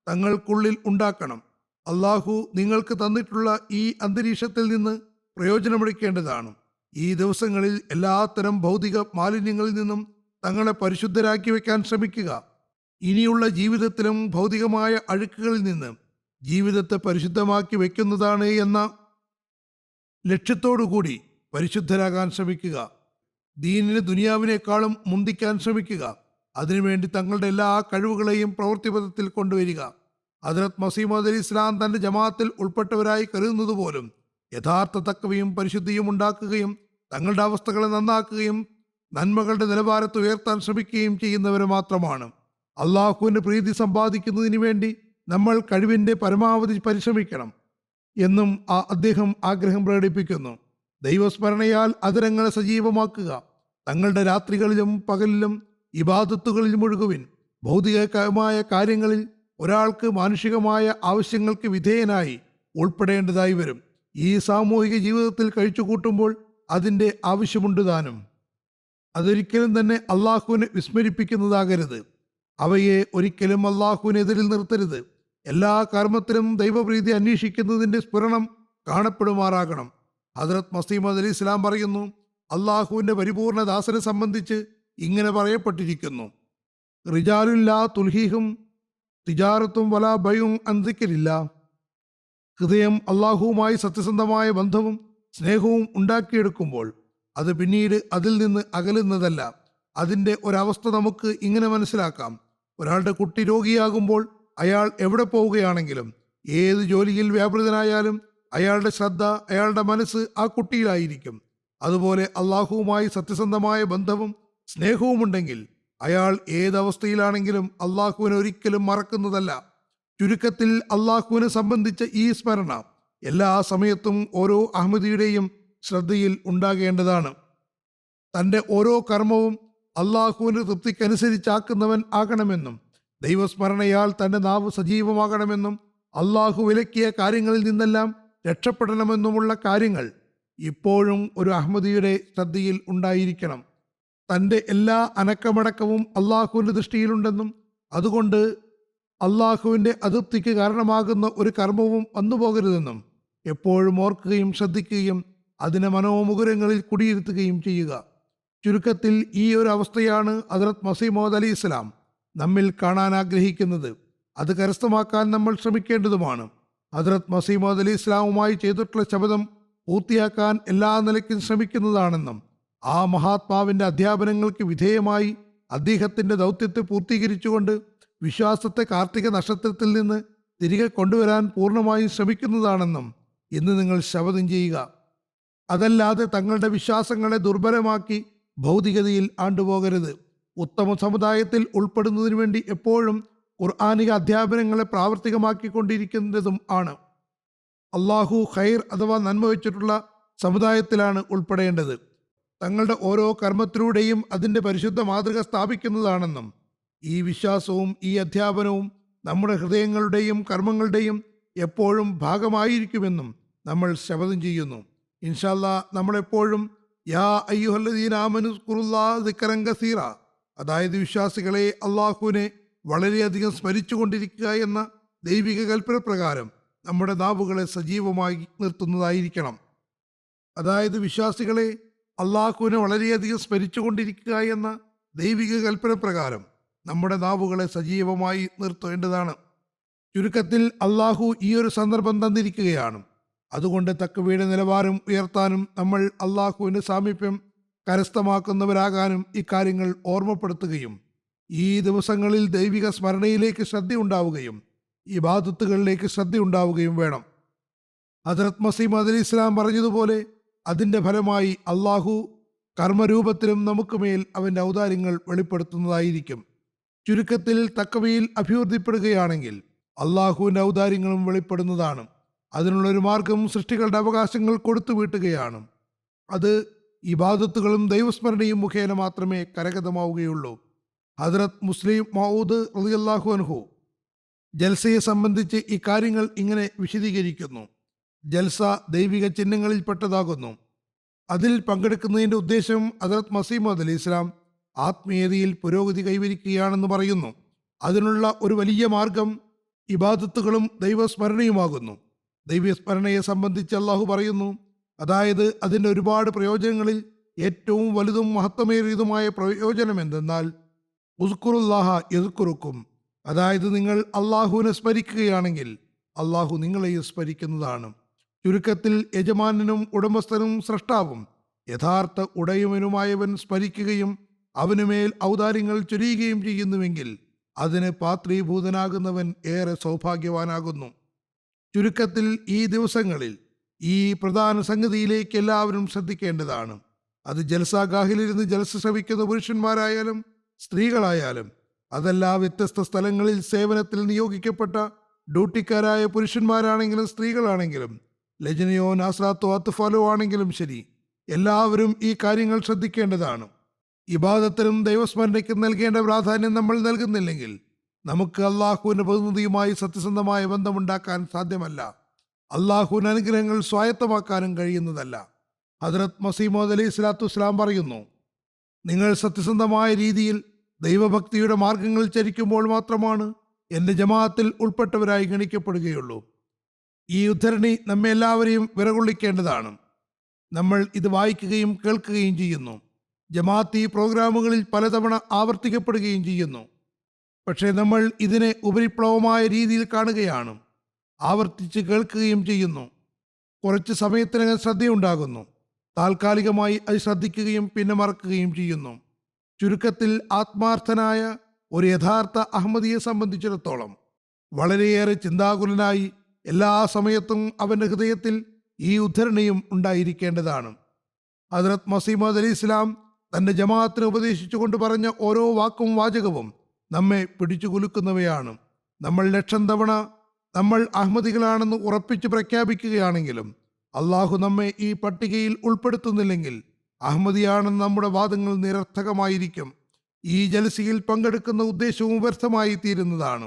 തങ്ങൾക്കുള്ളിൽ ഉണ്ടാക്കണം. അള്ളാഹു നിങ്ങൾക്ക് തന്നിട്ടുള്ള ഈ അന്തരീക്ഷത്തിൽ നിന്ന് പ്രയോജനമെടുക്കേണ്ടതാണ്. ഈ ദിവസങ്ങളിൽ എല്ലാത്തരം ഭൗതിക മാലിന്യങ്ങളിൽ നിന്നും തങ്ങളെ പരിശുദ്ധരാക്കി വയ്ക്കാൻ ശ്രമിക്കുക. ഇനിയുള്ള ജീവിതത്തിലും ഭൗതികമായ അഴുക്കുകളിൽ നിന്ന് ജീവിതത്തെ പരിശുദ്ധമാക്കി വയ്ക്കുന്നതാണ് എന്ന ലക്ഷ്യത്തോടുകൂടി പരിശുദ്ധരാകാൻ ശ്രമിക്കുക. ദീനിന് ദുനിയാവിനേക്കാളും മുന്തിക്കാൻ ശ്രമിക്കുക. അതിനുവേണ്ടി തങ്ങളുടെ എല്ലാ കഴിവുകളെയും പ്രവൃത്തിപഥത്തിൽ കൊണ്ടുവരിക. ഹദ്രത്ത് മസീമോദ് അലി ഇസ്ലാം തൻ്റെ ജമാഅത്തിൽ ഉൾപ്പെട്ടവരായി കരുതുന്നത് പോലും യഥാർത്ഥ തഖ്വയും പരിശുദ്ധിയും ഉണ്ടാക്കുകയും തങ്ങളുടെ അവസ്ഥകളെ നന്നാക്കുകയും നന്മകളുടെ നിലവാരത്തെ ഉയർത്താൻ ശ്രമിക്കുകയും ചെയ്യുന്നവർ മാത്രമാണ്. അള്ളാഹുവിൻ്റെ പ്രീതി സമ്പാദിക്കുന്നതിന് വേണ്ടി നമ്മൾ കഴിവിൻ്റെ പരമാവധി പരിശ്രമിക്കണം എന്നും അദ്ദേഹം ആഗ്രഹം പ്രകടിപ്പിക്കുന്നു. ദൈവസ്മരണയാൽ അതരങ്ങളെ സജീവമാക്കുക. തങ്ങളുടെ രാത്രികളിലും പകലിലും ഇബാദത്തുകളിൽ മുഴുകുവിൻ. ഭൗതികമായ കാര്യങ്ങളിൽ ഒരാൾക്ക് മാനുഷികമായ ആവശ്യങ്ങൾക്ക് വിധേയനായി ഉൾപ്പെടേണ്ടതായി വരും. ഈ സാമൂഹിക ജീവിതത്തിൽ കഴിച്ചു കൂട്ടുമ്പോൾ അതിൻ്റെ ആവശ്യമുണ്ട് താനും. അതൊരിക്കലും തന്നെ അള്ളാഹുവിനെ വിസ്മരിപ്പിക്കുന്നതാകരുത്. അവയെ ഒരിക്കലും അള്ളാഹുവിനെതിരിൽ നിർത്തരുത്. എല്ലാ കർമ്മത്തിലും ദൈവപ്രീതി അന്വേഷിക്കുന്നതിൻ്റെ സ്ഫുരണം കാണപ്പെടുമാറാകണം. ഹദ്രത്ത് മസീമദ് അലി ഇസ്ലാം പറയുന്നു, അള്ളാഹുവിൻ്റെ പരിപൂർണ ദാസനെ സംബന്ധിച്ച് ഇങ്ങനെ പറയപ്പെട്ടിരിക്കുന്നു: റിജാലുല്ലാ തുൽഹീഹും തിജാറത്തും വലാ ബയും അന്തിക്കരില്ല. ഹൃദയം അള്ളാഹുവുമായി സത്യസന്ധമായ ബന്ധവും സ്നേഹവും ഉണ്ടാക്കിയെടുക്കുമ്പോൾ അത് പിന്നീട് അതിൽ നിന്ന് അകലുന്നതല്ല. അതിൻ്റെ ഒരവസ്ഥ നമുക്ക് ഇങ്ങനെ മനസ്സിലാക്കാം: ഒരാളുടെ കുട്ടി രോഗിയാകുമ്പോൾ അയാൾ എവിടെ പോവുകയാണെങ്കിലും ഏത് ജോലിയിൽ വ്യാപൃതനായാലും അയാളുടെ ശ്രദ്ധ, അയാളുടെ മനസ്സ് ആ കുട്ടിയിലായിരിക്കും. അതുപോലെ അള്ളാഹുവുമായി സത്യസന്ധമായ ബന്ധവും സ്നേഹവും ഉണ്ടെങ്കിൽ അയാൾ ഏതവസ്ഥയിലാണെങ്കിലും അള്ളാഹുവിനെ ഒരിക്കലും മറക്കുന്നതല്ല. ചുരുക്കത്തിൽ അള്ളാഹുവിനെ സംബന്ധിച്ച ഈ സ്മരണ എല്ലാ സമയത്തും ഓരോ അഹമ്മദിയുടെയും ശ്രദ്ധയിൽ ഉണ്ടാകേണ്ടതാണ്. തൻ്റെ ഓരോ കർമ്മവും അള്ളാഹുവിൻ്റെ തൃപ്തിക്കനുസരിച്ചാക്കുന്നവൻ ആകണമെന്നും ദൈവസ്മരണയാൽ തൻ്റെ നാവ് സജീവമാകണമെന്നും അള്ളാഹു വിലക്കിയ കാര്യങ്ങളിൽ നിന്നെല്ലാം രക്ഷപ്പെടണമെന്നുമുള്ള കാര്യങ്ങൾ ഇപ്പോഴും ഒരു അഹമ്മദിയുടെ ശ്രദ്ധയിൽ ഉണ്ടായിരിക്കണം. തൻ്റെ എല്ലാ അനക്കമടക്കവും അള്ളാഹുവിൻ്റെ ദൃഷ്ടിയിലുണ്ടെന്നും അതുകൊണ്ട് അള്ളാഹുവിൻ്റെ അതൃപ്തിക്ക് കാരണമാകുന്ന ഒരു കർമ്മവും വന്നുപോകരുതെന്നും എപ്പോഴും ഓർക്കുകയും ശ്രദ്ധിക്കുകയും അതിനെ മനോമുകുരങ്ങളിൽ കുടിയിരുത്തുകയും ചെയ്യുക. ചുരുക്കത്തിൽ ഈ ഒരു അവസ്ഥയാണ് ഹദ്രത്ത് മസീഹ് മൗഊദ് അലി ഇസ്ലാം നമ്മിൽ കാണാൻ ആഗ്രഹിക്കുന്നത്. അത് കരസ്ഥമാക്കാൻ നമ്മൾ ശ്രമിക്കേണ്ടതുമാണ്. ഹദ്രത്ത് മസീഹ് മൗഊദ് അലി ഇസ്ലാമുമായി ചെയ്തിട്ടുള്ള ശപഥം പൂർത്തിയാക്കാൻ എല്ലാ നിലയ്ക്കും ശ്രമിക്കുന്നതാണെന്നും ആ മഹാത്മാവിൻ്റെ അധ്യാപനങ്ങൾക്ക് വിധേയമായി അദ്ദേഹത്തിൻ്റെ ദൗത്യത്തെ പൂർത്തീകരിച്ചുകൊണ്ട് വിശ്വാസത്തെ കാർത്തിക നക്ഷത്രത്തിൽ നിന്ന് തിരികെ കൊണ്ടുവരാൻ പൂർണ്ണമായും ശ്രമിക്കുന്നതാണെന്നും ഇന്ന് നിങ്ങൾ ശപഥം ചെയ്യുക. അതല്ലാതെ തങ്ങളുടെ വിശ്വാസങ്ങളെ ദുർബലമാക്കി ഭൗതികതയിൽ ആണ്ടുപോകരുത്. ഉത്തമ സമുദായത്തിൽ ഉൾപ്പെടുന്നതിന് വേണ്ടി എപ്പോഴും ഖുർആനിക അധ്യാപനങ്ങളെ പ്രാവർത്തികമാക്കിക്കൊണ്ടിരിക്കുന്നതും ആണ്. അള്ളാഹു ഖൈർ അഥവാ നന്മ വെച്ചിട്ടുള്ള സമുദായത്തിലാണ് ഉൾപ്പെടേണ്ടത്. തങ്ങളുടെ ഓരോ കർമ്മത്തിലൂടെയും അതിൻ്റെ പരിശുദ്ധ മാതൃക സ്ഥാപിക്കുന്നതാണെന്നും ഈ വിശ്വാസവും ഈ അധ്യാപനവും നമ്മുടെ ഹൃദയങ്ങളുടെയും കർമ്മങ്ങളുടെയും എപ്പോഴും ഭാഗമായിരിക്കുമെന്നും നമ്മൾ ശപഥം ചെയ്യുന്നു. ഇൻഷാ അല്ലാഹ് നമ്മളെപ്പോഴും യാ അയ്യുഹല്ലദീന ആമനു ഉസ്കുറുല്ലാഹ ദിക്റൻ കസീറ, അതായത് വിശ്വാസികളെ അള്ളാഹുവിനെ വളരെയധികം സ്മരിച്ചുകൊണ്ടിരിക്കുക എന്ന ദൈവിക കൽപ്പന പ്രകാരം നമ്മുടെ നാവുകളെ സജീവമായി നിർത്തുന്നതായിരിക്കണം. അതായത് വിശ്വാസികളെ അള്ളാഹുവിനെ വളരെയധികം സ്മരിച്ചുകൊണ്ടിരിക്കുക എന്ന ദൈവിക കൽപ്പന പ്രകാരം നമ്മുടെ നാവുകളെ സജീവമായി നിർത്തേണ്ടതാണ്. ചുരുക്കത്തിൽ അള്ളാഹു ഈ ഒരു സന്ദർഭം തന്നിരിക്കുകയാണ്. അതുകൊണ്ട് തഖ്വയുടെ നിലവാരം ഉയർത്താനും നമ്മൾ അള്ളാഹുവിൻ്റെ സാമീപ്യം കരസ്ഥമാക്കുന്നവരാകാനും ഇക്കാര്യങ്ങൾ ഓർമ്മപ്പെടുത്തുകയും ഈ ദിവസങ്ങളിൽ ദൈവിക സ്മരണയിലേക്ക് ശ്രദ്ധയുണ്ടാവുകയും ഇബാദത്തുകളിലേക്ക് ശ്രദ്ധയുണ്ടാവുകയും വേണം. ഹദ്രത്ത് മസീഹ് മൗഊദ് അലി ഇസ്ലാം പറഞ്ഞതുപോലെ അതിൻ്റെ ഫലമായി അള്ളാഹു കർമ്മരൂപത്തിലും നമുക്ക് മേൽ അവൻ്റെ ഔദാര്യങ്ങൾ വെളിപ്പെടുത്തുന്നതായിരിക്കും. ചുരുക്കത്തിൽ തഖ്വയിൽ അഭിവൃദ്ധിപ്പെടുകയാണെങ്കിൽ അള്ളാഹുവിൻ്റെ ഔദാര്യങ്ങളും വെളിപ്പെടുന്നതാണ്. അതിനുള്ളൊരു മാർഗം സൃഷ്ടികളുടെ അവകാശങ്ങൾ കൊടുത്തു വീട്ടുകയാണ്. അത് ഇബാദത്തുകളും ദൈവസ്മരണയും മുഖേന മാത്രമേ കരഗതമാവുകയുള്ളൂ. ഹദ്രത്ത് മുസ്ലിം മൗഊദ് റളിയല്ലാഹു അൻഹു ജൽസയെ സംബന്ധിച്ച് ഈ കാര്യങ്ങൾ ഇങ്ങനെ വിശദീകരിക്കുന്നു: ജൽസ ദൈവിക ചിഹ്നങ്ങളിൽപ്പെട്ടതാകുന്നു. അതിൽ പങ്കെടുക്കുന്നതിൻ്റെ ഉദ്ദേശം ഹദ്രത്ത് മസീഹ് മൗഊദ് അലി ഇസ്ലാം ആത്മീയതയിൽ പുരോഗതി കൈവരിക്കുകയാണെന്ന് പറയുന്നു. അതിനുള്ള ഒരു വലിയ മാർഗം ഇബാദത്തുകളും ദൈവസ്മരണയുമാകുന്നു. ദൈവസ്മരണയെ സംബന്ധിച്ച് അള്ളാഹു പറയുന്നു, അതായത് അതിൻ്റെ ഒരുപാട് പ്രയോജനങ്ങളിൽ ഏറ്റവും വലുതും മഹത്വമേറിയതുമായ പ്രയോജനം എന്തെന്നാൽ ഉസ്കുറുല്ലാഹ യദ്കുറുക്കും, അതായത് നിങ്ങൾ അള്ളാഹുവിനെ സ്മരിക്കുകയാണെങ്കിൽ അള്ളാഹു നിങ്ങളെയും സ്മരിക്കുന്നതാണ്. ചുരുക്കത്തിൽ യജമാനനും ഉടമസ്ഥനും സ്രഷ്ടാവും യഥാർത്ഥ ഉടയവനുമായവൻ സ്മരിക്കുകയും അവനുമേൽ ഔദാര്യങ്ങൾ ചൊരിയുകയും ചെയ്യുന്നുവെങ്കിൽ അതിന് പാത്രീഭൂതനാകുന്നവൻ ഏറെ സൗഭാഗ്യവാനാകുന്നു. ചുരുക്കത്തിൽ ഈ ദിവസങ്ങളിൽ ഈ പ്രധാന സംഗതിയിലേക്ക് എല്ലാവരും ശ്രദ്ധിക്കേണ്ടതാണ്. അത് ജൽസാഗാഹിലിരുന്ന് ജൽസ ശ്രവിക്കുന്ന പുരുഷന്മാരായാലും സ്ത്രീകളായാലും, അതല്ല വ്യത്യസ്ത സ്ഥലങ്ങളിൽ സേവനത്തിൽ നിയോഗിക്കപ്പെട്ട ഡ്യൂട്ടിക്കാരായ പുരുഷന്മാരാണെങ്കിലും സ്ത്രീകളാണെങ്കിലും, ലജ്നയോ നാസ്രാത്തോ അത്ഫാലോ ആണെങ്കിലും ശരി, എല്ലാവരും ഈ കാര്യങ്ങൾ ശ്രദ്ധിക്കേണ്ടതാണ്. ഇബാദത്തിനും ദൈവസ്മരണയ്ക്കും നൽകേണ്ട പ്രാധാന്യം നമ്മൾ നൽകുന്നില്ലെങ്കിൽ നമുക്ക് അള്ളാഹുവിൻ്റെ പ്രതിനിധിയുമായി സത്യസന്ധമായ ബന്ധമുണ്ടാക്കാൻ സാധ്യമല്ല. അള്ളാഹുവിൻ്റെ അനുഗ്രഹങ്ങൾ സ്വായത്തമാക്കാനും കഴിയുന്നതല്ല. ഹദ്രത്ത് മസീഹ് മൗഊദ് അലൈഹി സ്വലാത്തു വസ്സലാം പറയുന്നു, നിങ്ങൾ സത്യസന്ധമായ രീതിയിൽ ദൈവഭക്തിയുടെ മാർഗങ്ങളിൽ ചരിക്കുമ്പോൾ മാത്രമാണ് എൻ്റെ ജമാഅത്തിൽ ഉൾപ്പെട്ടവരായി ഗണിക്കപ്പെടുകയുള്ളൂ. ഈ ഉദ്ധരണി നമ്മെ എല്ലാവരെയും വിറകൊള്ളിക്കേണ്ടതാണ്. നമ്മൾ ഇത് വായിക്കുകയും കേൾക്കുകയും ചെയ്യുന്നു. ജമാഅത്തി പ്രോഗ്രാമുകളിൽ പലതവണ ആവർത്തിക്കപ്പെടുകയും ചെയ്യുന്നു. പക്ഷേ നമ്മൾ ഇതിനെ ഉപരിപ്ലവമായ രീതിയിൽ കാണുകയാണ്, ആവർത്തിച്ച് കേൾക്കുകയും ചെയ്യുന്നു. കുറച്ച് സമയത്തിനകം ശ്രദ്ധയുണ്ടാകുന്നു, താൽക്കാലികമായി അത് ശ്രദ്ധിക്കുകയും പിന്നെ മറക്കുകയും ചെയ്യുന്നു. ചുരുക്കത്തിൽ ആത്മാർത്ഥനായ ഒരു യഥാർത്ഥ അഹമ്മദിയെ സംബന്ധിച്ചിടത്തോളം വളരെയേറെ ചിന്താകുലനായി എല്ലാ സമയത്തും അവൻ്റെ ഹൃദയത്തിൽ ഈ ഉദ്ധരണിയും ഉണ്ടായിരിക്കേണ്ടതാണ്. ഹദ്രത്ത് മസീമദ് അലി ഇസ്ലാം തൻ്റെ ജമാഅത്തിന് ഉപദേശിച്ചുകൊണ്ട് പറഞ്ഞ ഓരോ വാക്കും വാചകവും നമ്മെ പിടിച്ചു കുലുക്കുന്നവയാണ്. നമ്മൾ ലക്ഷം തവണ നമ്മൾ അഹമ്മദികളാണെന്ന് ഉറപ്പിച്ച് പ്രഖ്യാപിക്കുകയാണെങ്കിലും അള്ളാഹു നമ്മെ ഈ പട്ടികയിൽ ഉൾപ്പെടുത്തുന്നില്ലെങ്കിൽ അഹമ്മദിയാണെന്ന് നമ്മുടെ വാദങ്ങൾ നിരർത്ഥകമായിരിക്കും. ഈ ജലസയിൽ പങ്കെടുക്കുന്ന ഉദ്ദേശവും വ്യർത്ഥമായി തീരുന്നതാണ്.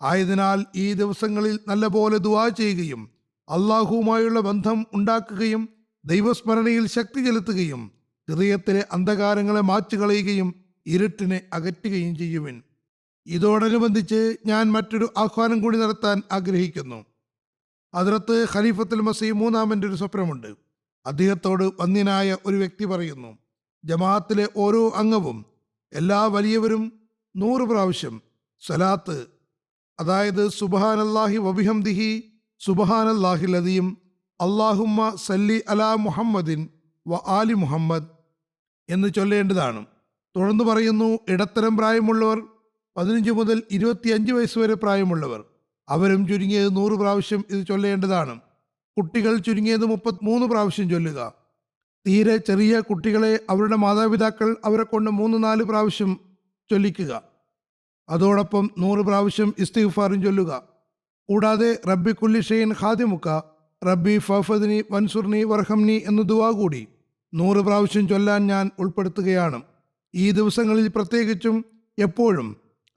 ആയതിനാൽ ഈ ദിവസങ്ങളിൽ നല്ലപോലെ ദുആ ചെയ്യുകയും അള്ളാഹുവുമായുള്ള ബന്ധം ഉണ്ടാക്കുകയും ദൈവസ്മരണയിൽ ശക്തി ചെലുത്തുകയും ഹൃദയത്തിലെ അന്ധകാരങ്ങളെ മാച്ചുകളയുകയും ഇരുട്ടിനെ അകറ്റുകയും ചെയ്യുവിൻ. ഇതോടനുബന്ധിച്ച് ഞാൻ മറ്റൊരു ആഹ്വാനം കൂടി നടത്താൻ ആഗ്രഹിക്കുന്നു. ഹദ്രത്ത് ഖലീഫത്തുൽ മസീഹ് മൂന്നാമൻ്റെ ഒരു സ്വപ്നമുണ്ട്. അദ്ദേഹത്തോട് വന്യനായ ഒരു വ്യക്തി പറയുന്നു, ജമാഅത്തിലെ ഓരോ അംഗവും എല്ലാ വലിയവരും 100 പ്രാവശ്യം സ്വലാത്ത്, അതായത് സുബ്ഹാനല്ലാഹി വബിഹംദിഹി സുബ്ഹാനല്ലാഹിൽ അദീം അല്ലാഹുമ്മ സല്ലി അലാ മുഹമ്മദിൻ വ ആലി മുഹമ്മദ് എന്ന് ചൊല്ലേണ്ടതാണ്. തുടർന്ന് പറയുന്നു, ഇടത്തരം പ്രായമുള്ളവർ 15 മുതൽ 25 വയസ്സ് വരെ പ്രായമുള്ളവർ അവരും ചുരുങ്ങിയത് 100 പ്രാവശ്യം ഇത് ചൊല്ലേണ്ടതാണ്. കുട്ടികൾ ചുരുങ്ങിയത് 33 പ്രാവശ്യം ചൊല്ലുക. തീരെ ചെറിയ കുട്ടികളെ അവരുടെ മാതാപിതാക്കൾ അവരെ കൊണ്ട് 3-4 പ്രാവശ്യം ചൊല്ലിക്കുക. അതോടൊപ്പം 100 പ്രാവശ്യം ഇസ്തിഗ്ഫാറും ചൊല്ലുക. കൂടാതെ റബ്ബി കുല്ലി ഷൈഇൻ ഖാദിമുക റബ്ബി ഫഫദ്നി വൻസുർനി വർഹംനി എന്ന ദുആ കൂടി 100 പ്രാവശ്യം ചൊല്ലാൻ ഞാൻ ഉൾപ്പെടുത്തുകയാണ്. ഈ ദിവസങ്ങളിൽ പ്രത്യേകിച്ചും എപ്പോഴും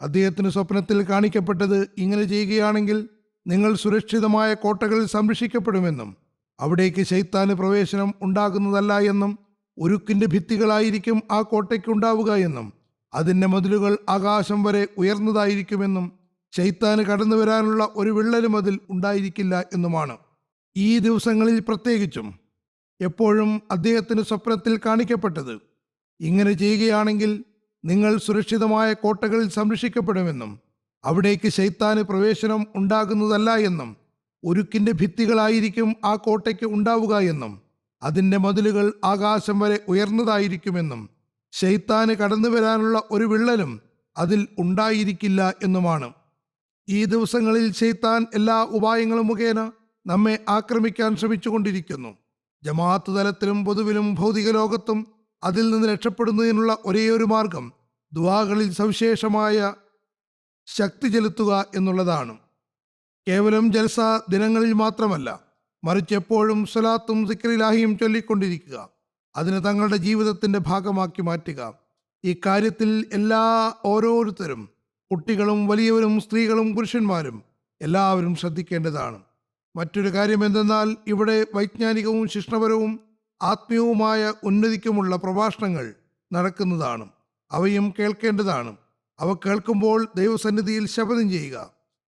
അദ്ദേഹത്തിന് സ്വപ്നത്തിൽ കാണിക്കപ്പെട്ടത്, ഇങ്ങനെ ചെയ്യുകയാണെങ്കിൽ നിങ്ങൾ സുരക്ഷിതമായ കോട്ടകളിൽ സംരക്ഷിക്കപ്പെടുമെന്നും അവിടേക്ക് ശൈത്താന് പ്രവേശനം ഉണ്ടാകുന്നതല്ല എന്നും ഉരുക്കിൻ്റെ ഭിത്തികളായിരിക്കും ആ കോട്ടയ്ക്ക് ഉണ്ടാവുക എന്നും അതിൻ്റെ മതിലുകൾ ആകാശം വരെ ഉയർന്നതായിരിക്കുമെന്നും ശൈത്താന് കടന്നു വരാനുള്ള ഒരു വിള്ളലും അതിൽ ഉണ്ടായിരിക്കില്ല എന്നുമാണ്. ഈ ദിവസങ്ങളിൽ പ്രത്യേകിച്ചും എപ്പോഴും അദ്ദേഹത്തിന് സ്വപ്നത്തിൽ കാണിക്കപ്പെട്ടത്, ഇങ്ങനെ ചെയ്യുകയാണെങ്കിൽ നിങ്ങൾ സുരക്ഷിതമായ കോട്ടകളിൽ സംരക്ഷിക്കപ്പെടുമെന്നും അവിടേക്ക് ശൈത്താന് പ്രവേശനം ഉണ്ടാകുന്നതല്ല എന്നും ഉരുക്കിൻ്റെ ഭിത്തികളായിരിക്കും ആ കോട്ടയ്ക്ക് ഉണ്ടാവുക എന്നും അതിൻ്റെ മതിലുകൾ ആകാശം വരെ ഉയർന്നതായിരിക്കുമെന്നും ശൈത്താന് കടന്നു വരാനുള്ള ഒരു വിള്ളലും അതിൽ ഉണ്ടായിരിക്കില്ല എന്നുമാണ്. ഈ ദിവസങ്ങളിൽ ശൈത്താൻ എല്ലാ ഉപായങ്ങളും മുഖേന നമ്മെ ആക്രമിക്കാൻ ശ്രമിച്ചുകൊണ്ടിരിക്കുന്നു. ജമാഅത്ത് തലത്തിലും പൊതുവിലും ഭൗതിക ലോകത്തും അതിൽ നിന്ന് രക്ഷപ്പെടുന്നതിനുള്ള ഒരേയൊരു മാർഗം ദുആകളിൽ സവിശേഷമായ ശക്തി ചെലുത്തുക എന്നുള്ളതാണ്. കേവലം ജൽസ ദിനങ്ങളിൽ മാത്രമല്ല, മറിച്ച് എപ്പോഴും സ്വലാത്തും സിക്റിലാഹിയും ചൊല്ലിക്കൊണ്ടിരിക്കുക, അതിന് തങ്ങളുടെ ജീവിതത്തിൻ്റെ ഭാഗമാക്കി മാറ്റുക. ഈ കാര്യത്തിൽ ഓരോരുത്തരും, കുട്ടികളും വലിയവരും സ്ത്രീകളും പുരുഷന്മാരും എല്ലാവരും ശ്രദ്ധിക്കേണ്ടതാണ്. മറ്റൊരു കാര്യം എന്തെന്നാൽ, ഇവിടെ വൈജ്ഞാനികവും ശിക്ഷണപരവും ആത്മീയവുമായ ഉന്നതിക്കുമുള്ള പ്രഭാഷണങ്ങൾ നടക്കുന്നതാണ്. അവയും കേൾക്കേണ്ടതാണ്. അവ കേൾക്കുമ്പോൾ ദൈവസന്നിധിയിൽ ശപഥം ചെയ്യുക,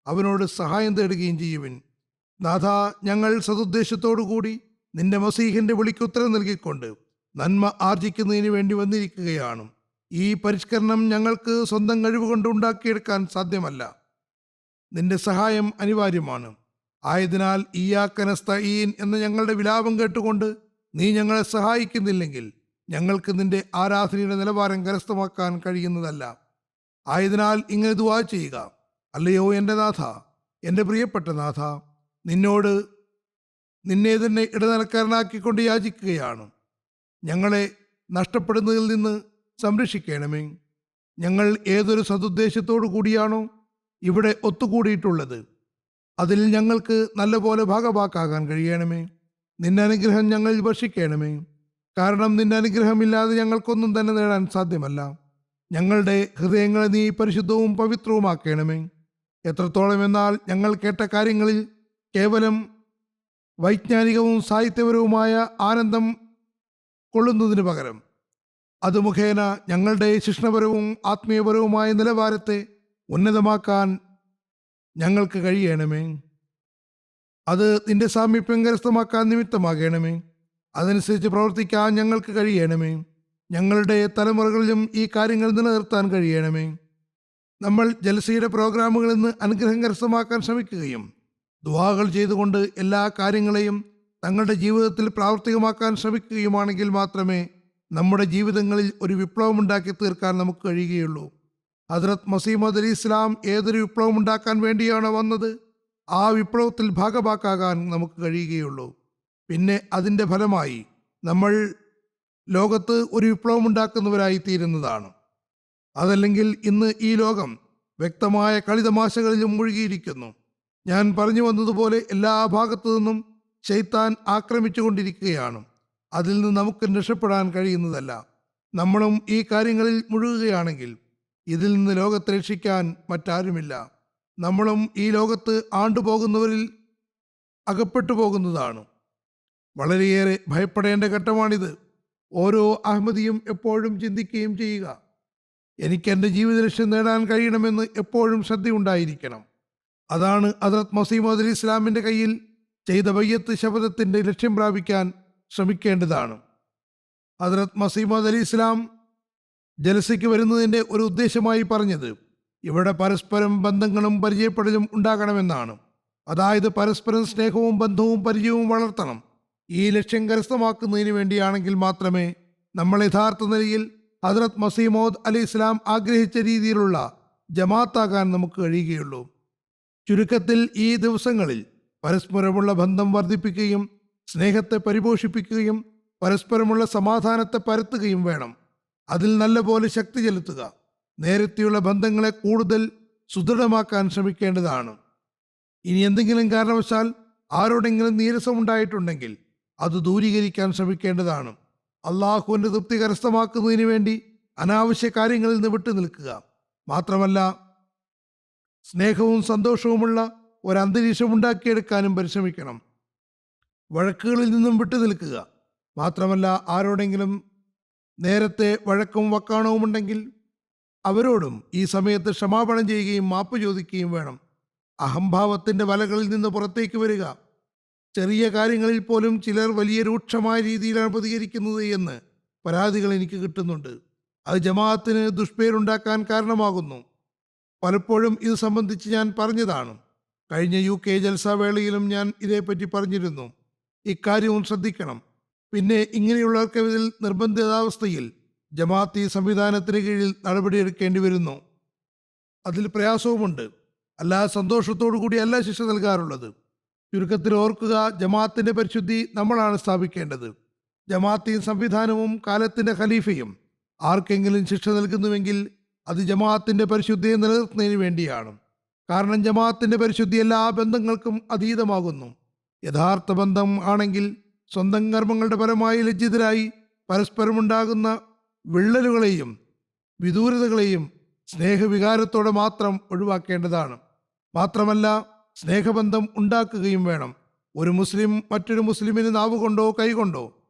അവനോട് സഹായം തേടുകയും ചെയ്യുവിൻ. നാഥ, ഞങ്ങൾ സതുദ്ദേശത്തോടുകൂടി നിന്റെ മസീഹിന്റെ വിളിക്ക് ഉത്തരം നൽകിക്കൊണ്ട് നന്മ ആർജിക്കുന്നതിന് വേണ്ടി വന്നിരിക്കുകയാണ്. ഈ പരിഷ്കരണം ഞങ്ങൾക്ക് സ്വന്തം കഴിവുകൊണ്ട് ഉണ്ടാക്കിയെടുക്കാൻ സാധ്യമല്ല. നിന്റെ സഹായം അനിവാര്യമാണ്. ആയതിനാൽ ഇയ്യാക നസ്തഈൻ എന്ന ഞങ്ങളുടെ വിലാപം കേട്ടുകൊണ്ട് നീ ഞങ്ങളെ സഹായിക്കുന്നില്ലെങ്കിൽ ഞങ്ങൾക്ക് നിന്റെ ആരാധനയുടെ നിലവാരം കരസ്ഥമാക്കാൻ കഴിയുന്നതല്ല. ആയതിനാൽ ഇങ്ങനെ ദുആ ചെയ്യുക, അല്ലയോ എൻ്റെ നാഥ, എൻ്റെ പ്രിയപ്പെട്ട നാഥ, നിന്നോട് നിന്നെ തന്നെ ഇടനിലക്കാരനാക്കിക്കൊണ്ട് യാചിക്കുകയാണ്. ഞങ്ങളെ നഷ്ടപ്പെടുന്നതിൽ നിന്ന് സംരക്ഷിക്കണമേ. ഞങ്ങൾ ഏതൊരു സതുദ്ദേശത്തോടു കൂടിയാണോ ഇവിടെ ഒത്തുകൂടിയിട്ടുള്ളത് അതിൽ ഞങ്ങൾക്ക് നല്ലപോലെ ഭാഗവാക്കാകാൻ കഴിയണമേ. നിന്റെ അനുഗ്രഹം ഞങ്ങളിൽ വർഷിക്കണമേ. കാരണം നിന്റെ അനുഗ്രഹമില്ലാതെ ഞങ്ങൾക്കൊന്നും തന്നെ നേടാൻ സാധ്യമല്ല. ഞങ്ങളുടെ ഹൃദയങ്ങളെ നീ പരിശുദ്ധവും പവിത്രവുമാക്കണമേ. എത്രത്തോളം എന്നാൽ ഞങ്ങൾ കേട്ട കാര്യങ്ങളിൽ കേവലം വൈജ്ഞാനികവും സാഹിത്യപരവുമായ ആനന്ദം കൊള്ളുന്നതിന് പകരം അത് മുഖേന ഞങ്ങളുടെ ശിക്ഷണപരവും ആത്മീയപരവുമായ നിലവാരത്തെ ഉന്നതമാക്കാൻ ഞങ്ങൾക്ക് കഴിയണമേ. അത് നിന്റെ സാമീപ്യം കരസ്ഥമാക്കാൻ നിമിത്തമാകണമേ. അതനുസരിച്ച് പ്രവർത്തിക്കാൻ ഞങ്ങൾക്ക് കഴിയണമേ. ഞങ്ങളുടെ തലമുറകളിലും ഈ കാര്യങ്ങൾ നിലനിർത്താൻ കഴിയണമേ. നമ്മൾ ജലസയുടെ പ്രോഗ്രാമുകളിൽ നിന്ന് അനുഗ്രഹം കരസ്ഥമാക്കാൻ ശ്രമിക്കുകയും ദുആകൾ ചെയ്തുകൊണ്ട് എല്ലാ കാര്യങ്ങളെയും തങ്ങളുടെ ജീവിതത്തിൽ പ്രാവർത്തികമാക്കാൻ ശ്രമിക്കുകയുമാണെങ്കിൽ മാത്രമേ നമ്മുടെ ജീവിതങ്ങളിൽ ഒരു വിപ്ലവം ഉണ്ടാക്കി തീർക്കാൻ നമുക്ക് കഴിയുകയുള്ളൂ. ഹദ്രത്ത് മസീഹ് മൗഊദ് അലൈഹി ഇസ്ലാം ഏതൊരു വിപ്ലവം ഉണ്ടാക്കാൻ വേണ്ടിയാണോ വന്നത്, ആ വിപ്ലവത്തിൽ ഭാഗഭാക്കാകാൻ നമുക്ക് കഴിയുകയുള്ളൂ. പിന്നെ അതിൻ്റെ ഫലമായി നമ്മൾ ലോകത്ത് ഒരു വിപ്ലവം ഉണ്ടാക്കുന്നവരായി തീരുന്നതാണ്. അതല്ലെങ്കിൽ ഇന്ന് ഈ ലോകം വ്യക്തമായ കളിതമാശകളിലും മുഴുകിയിരിക്കുന്നു. ഞാൻ പറഞ്ഞു വന്നതുപോലെ എല്ലാ ഭാഗത്തു നിന്നും ശൈത്താൻ ആക്രമിച്ചുകൊണ്ടിരിക്കുകയാണ്. അതിൽ നിന്ന് നമുക്ക് രക്ഷപ്പെടാൻ കഴിയുന്നതല്ല. നമ്മളും ഈ കാര്യങ്ങളിൽ മുഴുകുകയാണെങ്കിൽ ഇതിൽ നിന്ന് ലോകത്തെ രക്ഷിക്കാൻ മറ്റാരുമില്ല. നമ്മളും ഈ ലോകത്ത് ആണ്ടുപോകുന്നവരിൽ അകപ്പെട്ടു പോകുന്നതാണ്. വളരെയേറെ ഭയപ്പെടേണ്ട ഘട്ടമാണിത്. ഓരോ അഹമ്മദിയും എപ്പോഴും ചിന്തിക്കുകയും ചെയ്യുക, എനിക്ക് എൻ്റെ ജീവിത ലക്ഷ്യം നേടാൻ കഴിയണമെന്ന് എപ്പോഴും ശ്രദ്ധയുണ്ടായിരിക്കണം. അതാണ് ഹദ്രത്ത് മസീഹ് മൗഊദ് അലൈഹി ഇസ്ലാമിൻ്റെ കയ്യിൽ ചെയ്ത ബയ്യത്ത് ശപഥത്തിൻ്റെ ലക്ഷ്യം പ്രാപിക്കാൻ ശ്രമിക്കേണ്ടതാണ്. ഹദ്രത്ത് മസീഹ് മൗഊദ് അലൈഹി ഇസ്ലാം ജലസയ്ക്ക് വരുന്നതിൻ്റെ ഒരു ഉദ്ദേശമായി പറഞ്ഞത് ഇവിടെ പരസ്പരം ബന്ധങ്ങളും പരിചയപ്പെടലും ഉണ്ടാകണമെന്നാണ്. അതായത് പരസ്പരം സ്നേഹവും ബന്ധവും പരിചയവും വളർത്തണം. ഈ ലക്ഷ്യം കരസ്ഥമാക്കുന്നതിന് വേണ്ടിയാണെങ്കിൽ മാത്രമേ നമ്മൾ യഥാർത്ഥ നിലയിൽ ഹദ്രത്ത് മസീഹ് മൗഊദ് അലൈഹി ഇസ്ലാം ആഗ്രഹിച്ച രീതിയിലുള്ള ജമാഅത്താകാൻ നമുക്ക് കഴിയുകയുള്ളൂ. ചുരുക്കത്തിൽ ഈ ദിവസങ്ങളിൽ പരസ്പരമുള്ള ബന്ധം വർദ്ധിപ്പിക്കുകയും സ്നേഹത്തെ പരിപോഷിപ്പിക്കുകയും പരസ്പരമുള്ള സമാധാനത്തെ പരത്തുകയും വേണം. അതിൽ നല്ലപോലെ ശക്തി ചെലുത്തുക. നേരത്തെയുള്ള ബന്ധങ്ങളെ കൂടുതൽ സുദൃഢമാക്കാൻ ശ്രമിക്കേണ്ടതാണ്. ഇനി എന്തെങ്കിലും കാരണവശാൽ ആരോടെങ്കിലും നീരസമുണ്ടായിട്ടുണ്ടെങ്കിൽ അത് ദൂരീകരിക്കാൻ ശ്രമിക്കേണ്ടതാണ്. അള്ളാഹുവിൻ്റെ തൃപ്തി കരസ്ഥമാക്കുന്നതിന് വേണ്ടി അനാവശ്യ കാര്യങ്ങളിൽ നിന്ന് വിട്ടു നിൽക്കുക. മാത്രമല്ല സ്നേഹവും സന്തോഷവുമുള്ള ഒരു അന്തരീക്ഷം ഉണ്ടാക്കിയെടുക്കാനും പരിശ്രമിക്കണം. വഴക്കുകളിൽ നിന്നും വിട്ടു നിൽക്കുക. മാത്രമല്ല ആരോടെങ്കിലും നേരത്തെ വഴക്കവും വക്കാണവും ഉണ്ടെങ്കിൽ അവരോടും ഈ സമയത്ത് ക്ഷമാപണം ചെയ്യുകയും മാപ്പ് ചോദിക്കുകയും വേണം. അഹംഭാവത്തിൻ്റെ വലകളിൽ നിന്ന് പുറത്തേക്ക് വരിക. ചെറിയ കാര്യങ്ങളിൽ പോലും ചിലർ വലിയ രൂക്ഷമായ രീതിയിലാണ് പ്രതികരിക്കുന്നത് എന്ന് പരാതികൾ എനിക്ക് കിട്ടുന്നുണ്ട്. അത് ജമാഅത്തിന് ദുഷ്പേരുണ്ടാക്കാൻ കാരണമാകുന്നു. പലപ്പോഴും ഇത് സംബന്ധിച്ച് ഞാൻ പറഞ്ഞതാണ്. കഴിഞ്ഞ UK ജൽസ വേളയിലും ഞാൻ ഇതേപ്പറ്റി പറഞ്ഞിരുന്നു. ഇക്കാര്യവും ശ്രദ്ധിക്കണം. പിന്നെ ഇങ്ങനെയുള്ളവർക്ക് ഇതിൽ നിർബന്ധിതാവസ്ഥയിൽ ജമാഅത്തി സംവിധാനത്തിന് കീഴിൽ നടപടിയെടുക്കേണ്ടി വരുന്നു. അതിൽ പ്രയാസവുമുണ്ട്. അല്ലാതെ സന്തോഷത്തോടു കൂടി അല്ല ശിക്ഷ നൽകാറുള്ളത്. ചുരുക്കത്തിൽ ഓർക്കുക, ജമാഅത്തിൻ്റെ പരിശുദ്ധി നമ്മളാണ് സ്ഥാപിക്കേണ്ടത്. ജമാഅത്തിയും സംവിധാനവും കാലത്തിൻ്റെ ഖലീഫയും ആർക്കെങ്കിലും ശിക്ഷ നൽകുന്നുവെങ്കിൽ അത് ജമാഅത്തിൻ്റെ പരിശുദ്ധിയെ നിലനിർത്തുന്നതിന് വേണ്ടിയാണ്. കാരണം ജമാഅത്തിൻ്റെ പരിശുദ്ധി എല്ലാ ബന്ധങ്ങൾക്കും അതീതമാകുന്നു. യഥാർത്ഥ ബന്ധം ആണെങ്കിൽ സ്വന്തം കർമ്മങ്ങളുടെ പരമായി ലജ്ജിതരായി പരസ്പരമുണ്ടാകുന്ന വിള്ളലുകളെയും വിദൂരതകളെയും സ്നേഹവികാരത്തോടെ മാത്രം ഒഴിവാക്കേണ്ടതാണ്. മാത്രമല്ല സ്നേഹബന്ധം ഉണ്ടാക്കുകയും വേണം. ഒരു മുസ്ലിം മറ്റൊരു മുസ്ലിമിന് നാവുകൊണ്ടോ കൈകൊണ്ടോ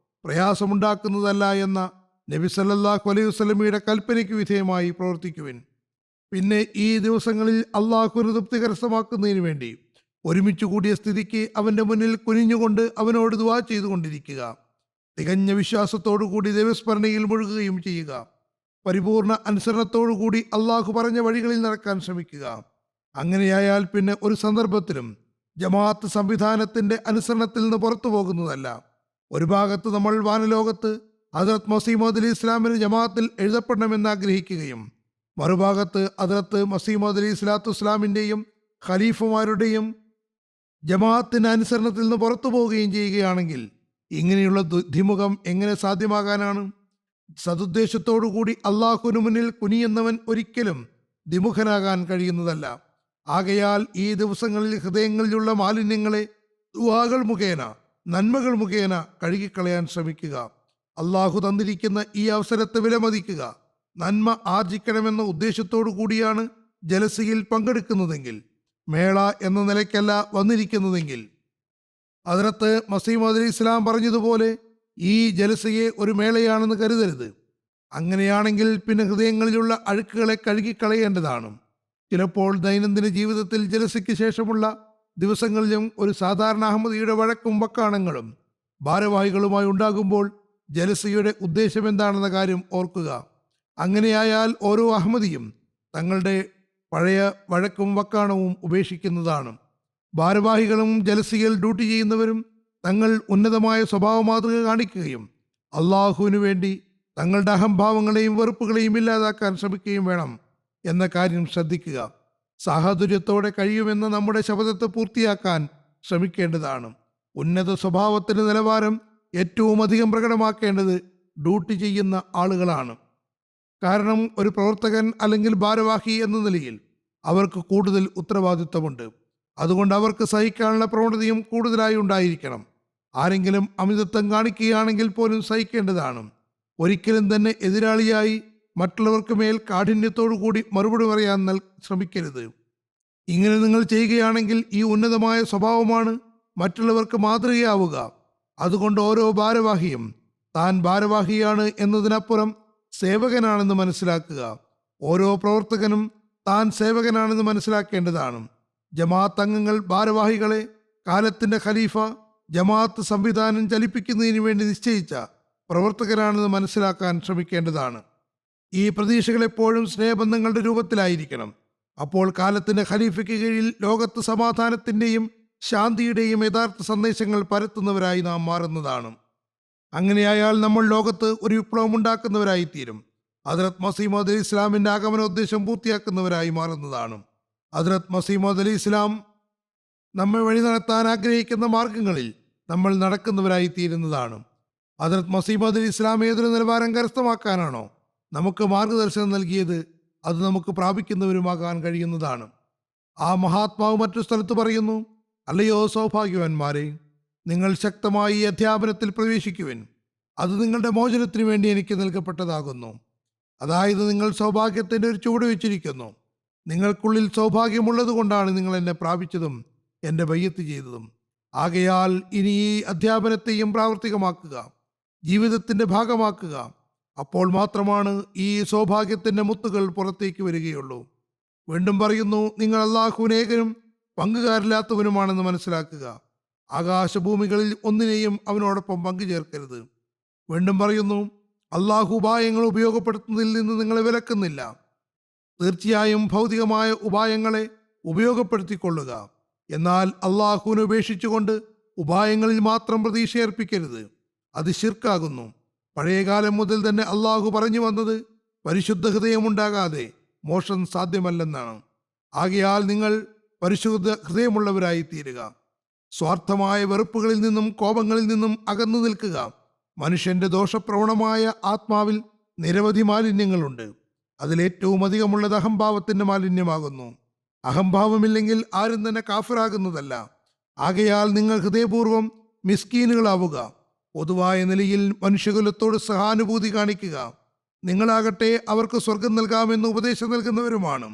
പ്രയാസമുണ്ടാക്കുന്നതല്ല എന്ന നബി സല്ലല്ലാഹു അലൈഹി വസല്ലമയുടെ കൽപ്പനയ്ക്ക് വിധേയമായി പ്രവർത്തിക്കുവിൻ. പിന്നെ ഈ ദിവസങ്ങളിൽ അള്ളാഹുവിന് തൃപ്തി കരസ്ഥമാക്കുന്നതിന് വേണ്ടി ഒരുമിച്ച് കൂടിയ സ്ഥിതിക്ക് അവൻ്റെ മുന്നിൽ കുനിഞ്ഞുകൊണ്ട് അവനോട് ദുആ ചെയ്തുകൊണ്ടിരിക്കുക. തികഞ്ഞ വിശ്വാസത്തോടു കൂടി ദൈവസ്മരണയിൽ മുഴുകുകയും ചെയ്യുക. പരിപൂർണ അനുസരണത്തോടു കൂടി അള്ളാഹു പറഞ്ഞ വഴികളിൽ നടക്കാൻ ശ്രമിക്കുക. അങ്ങനെയായാൽ പിന്നെ ഒരു സന്ദർഭത്തിലും ജമാഅത്ത് സംവിധാനത്തിൻ്റെ അനുസരണത്തിൽ നിന്ന് പുറത്തു പോകുന്നതല്ല. ഒരു ഭാഗത്ത് നമ്മൾ വാനലോകത്ത് ഹദ്രത്ത് മസീഹ് മൗഊദ് അലൈഹി ഇസ്ലാമിന് ജമാഅത്തിൽ എഴുതപ്പെടണമെന്ന് ആഗ്രഹിക്കുകയും മറുഭാഗത്ത് ഹദ്രത്ത് മസീഹ് മൗഊദ് അലൈഹി സ്വലാത്തു വസ്സലാമിൻ്റെയും ഖലീഫമാരുടെയും ജമാഅത്തിൻ്റെ അനുസരണത്തിൽ നിന്ന് പുറത്തു പോവുകയും ചെയ്യുകയാണെങ്കിൽ ഇങ്ങനെയുള്ള ദ്വിമുഖം എങ്ങനെ സാധ്യമാകാനാണ്? സതുദ്ദേശത്തോടു കൂടി അള്ളാഹുവിന് മുന്നിൽ കുനിയുന്നവൻ ഒരിക്കലും ദ്വിമുഖനാകാൻ കഴിയുന്നതല്ല. ആകയാൽ ഈ ദിവസങ്ങളിൽ ഹൃദയങ്ങളിലുള്ള മാലിന്യങ്ങളെ ദുആകൾ മുഖേന നന്മകൾ മുഖേന കഴുകിക്കളയാൻ ശ്രമിക്കുക. അള്ളാഹു തന്നിരിക്കുന്ന ഈ അവസരത്തെ വിലമതിക്കുക. നന്മ ആർജിക്കണമെന്ന ഉദ്ദേശത്തോടു കൂടിയാണ് ജലസയിൽ പങ്കെടുക്കുന്നതെങ്കിൽ, മേള എന്ന നിലയ്ക്കല്ല വന്നിരിക്കുന്നതെങ്കിൽ, ഹദ്രത്ത് മസീഹ് മൗഊദ് അലൈഹി ഇസ്ലാം പറഞ്ഞതുപോലെ ഈ ജലസയെ ഒരു മേളയാണെന്ന് കരുതരുത്. അങ്ങനെയാണെങ്കിൽ പിന്നെ ഹൃദയങ്ങളിലുള്ള അഴുക്കുകളെ കഴുകിക്കളയേണ്ടതാണ്. ചിലപ്പോൾ ദൈനംദിന ജീവിതത്തിൽ ജലസയ്ക്ക് ശേഷമുള്ള ദിവസങ്ങളിലും ഒരു സാധാരണ അഹമ്മദിയുടെ വഴക്കും വക്കാണങ്ങളും ഭാരവാഹികളുമായി ഉണ്ടാകുമ്പോൾ ജലസയുടെ ഉദ്ദേശം എന്താണെന്ന കാര്യം ഓർക്കുക. അങ്ങനെയായാൽ ഓരോ അഹമ്മദിയും തങ്ങളുടെ പഴയ വഴക്കും വക്കാണവും ഉപേക്ഷിക്കുന്നതാണ്. ഭാരവാഹികളും ജലസയിൽ ഡ്യൂട്ടി ചെയ്യുന്നവരും തങ്ങൾ ഉന്നതമായ സ്വഭാവ മാതൃക കാണിക്കുകയും അള്ളാഹുവിനു വേണ്ടി തങ്ങളുടെ അഹംഭാവങ്ങളെയും വെറുപ്പുകളെയും ഇല്ലാതാക്കാൻ ശ്രമിക്കുകയും വേണം എന്ന കാര്യം ശ്രദ്ധിക്കുക. സാഹചര്യത്തോടെ കഴിയുമെന്ന നമ്മുടെ ശപഥത്തെ പൂർത്തിയാക്കാൻ ശ്രമിക്കേണ്ടതാണ്. ഉന്നത സ്വഭാവത്തിന്റെ നിലവാരം ഏറ്റവും അധികം പ്രകടമാക്കേണ്ടത് ഡ്യൂട്ടി ചെയ്യുന്ന ആളുകളാണ്. കാരണം ഒരു പ്രവർത്തകൻ അല്ലെങ്കിൽ ഭാരവാഹി എന്ന നിലയിൽ അവർക്ക് കൂടുതൽ ഉത്തരവാദിത്വമുണ്ട്. അതുകൊണ്ട് അവർക്ക് സഹിക്കാനുള്ള പ്രവണതയും കൂടുതലായി ഉണ്ടായിരിക്കണം. ആരെങ്കിലും അമിതത്വം കാണിക്കുകയാണെങ്കിൽ പോലും സഹിക്കേണ്ടതാണ്. ഒരിക്കലും തന്നെ എതിരാളിയായി മറ്റുള്ളവർക്ക് മേൽ കാഠിന്യത്തോടു കൂടി മറുപടി പറയാൻ ശ്രമിക്കരുത്. ഇങ്ങനെ നിങ്ങൾ ചെയ്യുകയാണെങ്കിൽ ഈ ഉന്നതമായ സ്വഭാവമാണ് മറ്റുള്ളവർക്ക് മാതൃകയാവുക. അതുകൊണ്ട് ഓരോ ഭാരവാഹിയും താൻ ഭാരവാഹിയാണ് എന്നതിനപ്പുറം സേവകനാണെന്ന് മനസ്സിലാക്കുക. ഓരോ പ്രവർത്തകനും താൻ സേവകനാണെന്ന് മനസ്സിലാക്കേണ്ടതാണ്. ജമാഅത്ത് അംഗങ്ങൾ ഭാരവാഹികളെ കാലത്തിന്റെ ഖലീഫ, ജമാഅത്ത് സംവിധാനം ചലിപ്പിക്കുന്നതിന് വേണ്ടി നിശ്ചയിച്ച പ്രവർത്തകരാണെന്ന് മനസ്സിലാക്കാൻ ശ്രമിക്കേണ്ടതാണ്. ഈ പ്രതീക്ഷകൾ എപ്പോഴും സ്നേഹബന്ധങ്ങളുടെ രൂപത്തിലായിരിക്കണം. അപ്പോൾ കാലത്തിന്റെ ഖലീഫയ്ക്ക് കീഴിൽ ലോകത്ത് സമാധാനത്തിന്റെയും ശാന്തിയുടെയും യഥാർത്ഥ സന്ദേശങ്ങൾ പരത്തുന്നവരായി നാം മാറുന്നതാണ്. അങ്ങനെയായാൽ നമ്മൾ ലോകത്ത് ഒരു വിപ്ലവം ഉണ്ടാക്കുന്നവരായി തീരും. ഹദ്രത്ത് മസീഹ് മൗഊദ് അലൈഹി ഇസ്ലാമിന്റെ ആഗമനോദ്ദേശം പൂർത്തിയാക്കുന്നവരായി മാറുന്നതാണ്. ഹദ്രത്ത് മസീഹ് മൗഊദ് അലൈഹി ഇസ്ലാം നമ്മെ വഴി നടത്താൻ ആഗ്രഹിക്കുന്ന മാർഗങ്ങളിൽ നമ്മൾ നടക്കുന്നവരായി തീരുന്നതാണ്. ഹദ്രത്ത് മസീഹ് മൗഊദ് അലൈഹി ഇസ്ലാം ഏതൊരു നിലവാരം കരസ്ഥമാക്കാനാണോ നമുക്ക് മാർഗദർശനം നൽകിയത്, അത് നമുക്ക് പ്രാപിക്കുന്നവരുമാകാൻ കഴിയുന്നതാണ്. ആ മഹാത്മാവ് മറ്റൊരു സ്ഥലത്ത് പറയുന്നു, അല്ലയോ സൗഭാഗ്യവാന്മാരെ, നിങ്ങൾ ശക്തമായി ഈ അധ്യാപനത്തിൽ പ്രവേശിക്കുവിൻ. അത് നിങ്ങളുടെ മോചനത്തിന് വേണ്ടി എനിക്ക് നൽകപ്പെട്ടതാകുന്നു. അതായത് നിങ്ങൾ സൗഭാഗ്യത്തിൻ്റെ ഒരു ചുവട് വെച്ചിരിക്കുന്നു. നിങ്ങൾക്കുള്ളിൽ സൗഭാഗ്യമുള്ളത് കൊണ്ടാണ് നിങ്ങൾ എന്നെ പ്രാപിച്ചതും എൻ്റെ ബയ്യത്ത് ചെയ്തതും. ആകയാൽ ഇനി ഈ അധ്യാപനത്തെയും പ്രാവർത്തികമാക്കുക, ജീവിതത്തിൻ്റെ ഭാഗമാക്കുക. അപ്പോൾ മാത്രമാണ് ഈ സൗഭാഗ്യത്തിൻ്റെ മുത്തുകൾ പുറത്തേക്ക് വരികയുള്ളൂ. വീണ്ടും പറയുന്നു, നിങ്ങൾ അല്ലാഹുവിന് ഏകനും പങ്കുകാരില്ലാത്തവനുമാണെന്ന് മനസ്സിലാക്കുക. ആകാശഭൂമികളിൽ ഒന്നിനെയും അവനോടൊപ്പം പങ്കുചേർക്കരുത്. വീണ്ടും പറയുന്നു, അള്ളാഹു ഉപായങ്ങൾ ഉപയോഗപ്പെടുത്തുന്നതിൽ നിന്ന് നിങ്ങളെ വിലക്കുന്നില്ല. തീർച്ചയായും ഭൗതികമായ ഉപായങ്ങളെ ഉപയോഗപ്പെടുത്തിക്കൊള്ളുക. എന്നാൽ അള്ളാഹുവിനെ ഉപേക്ഷിച്ചുകൊണ്ട് ഉപായങ്ങളിൽ മാത്രം പ്രതീക്ഷയർപ്പിക്കരുത്. അത് ശിർക്കാകുന്നു. പഴയകാലം മുതൽ തന്നെ അള്ളാഹു പറഞ്ഞു വന്നത് പരിശുദ്ധ ഹൃദയമുണ്ടാകാതെ മോക്ഷം സാധ്യമല്ലെന്നാണ്. ആകയാൽ നിങ്ങൾ പരിശുദ്ധ ഹൃദയമുള്ളവരായി തീരുക. സ്വാർത്ഥമായ വെറുപ്പുകളിൽ നിന്നും കോപങ്ങളിൽ നിന്നും അകന്നു നിൽക്കുക. മനുഷ്യന്റെ ദോഷപ്രവണമായ ആത്മാവിൽ നിരവധി മാലിന്യങ്ങളുണ്ട്. അതിലേറ്റവും അധികമുള്ളത് അഹംഭാവത്തിന്റെ മാലിന്യമാകുന്നു. അഹംഭാവമില്ലെങ്കിൽ ആരും തന്നെ കാഫിറാകുന്നതല്ല. ആകയാൽ നിങ്ങൾ ഹൃദയപൂർവ്വം മിസ്കീനുകളാവുക. പൊതുവായ നിലയിൽ മനുഷ്യകുലത്തോട് സഹാനുഭൂതി കാണിക്കുക. നിങ്ങളാകട്ടെ അവർക്ക് സ്വർഗം നൽകാമെന്ന് ഉപദേശം നൽകുന്നവരുമാണ്.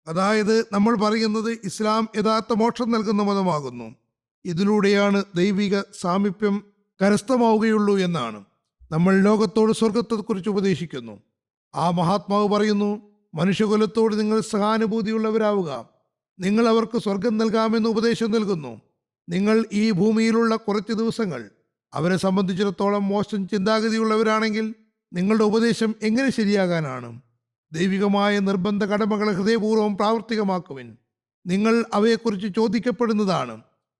അതായത് നമ്മൾ പറയുന്നത് ഇസ്ലാം യഥാർത്ഥ മോക്ഷം നൽകുന്ന മതമാകുന്നു. ഇതിലൂടെയാണ് ദൈവിക സാമീപ്യം കരസ്ഥമാവുകയുള്ളൂ എന്നാണ്. നമ്മൾ ലോകത്തോട് സ്വർഗത്തെക്കുറിച്ച് ഉപദേശിക്കുന്നു. ആ മഹാത്മാവ് പറയുന്നു, മനുഷ്യകുലത്തോട് നിങ്ങൾ സഹാനുഭൂതിയുള്ളവരാവുക. നിങ്ങൾ അവർക്ക് സ്വർഗം നൽകാമെന്ന് ഉപദേശം നൽകുന്നു. നിങ്ങൾ ഈ ഭൂമിയിലുള്ള കുറച്ച് ദിവസങ്ങൾ അവരെ സംബന്ധിച്ചിടത്തോളം മോശം ചിന്താഗതിയുള്ളവരാണെങ്കിൽ നിങ്ങളുടെ ഉപദേശം എങ്ങനെ ശരിയാകാനാണ്? ദൈവികമായ നിർബന്ധ കടമകളെ ഹൃദയപൂർവ്വം പ്രാവർത്തികമാക്കുവിൻ. നിങ്ങൾ അവയെക്കുറിച്ച് ചോദിക്കപ്പെടുന്നതാണ്.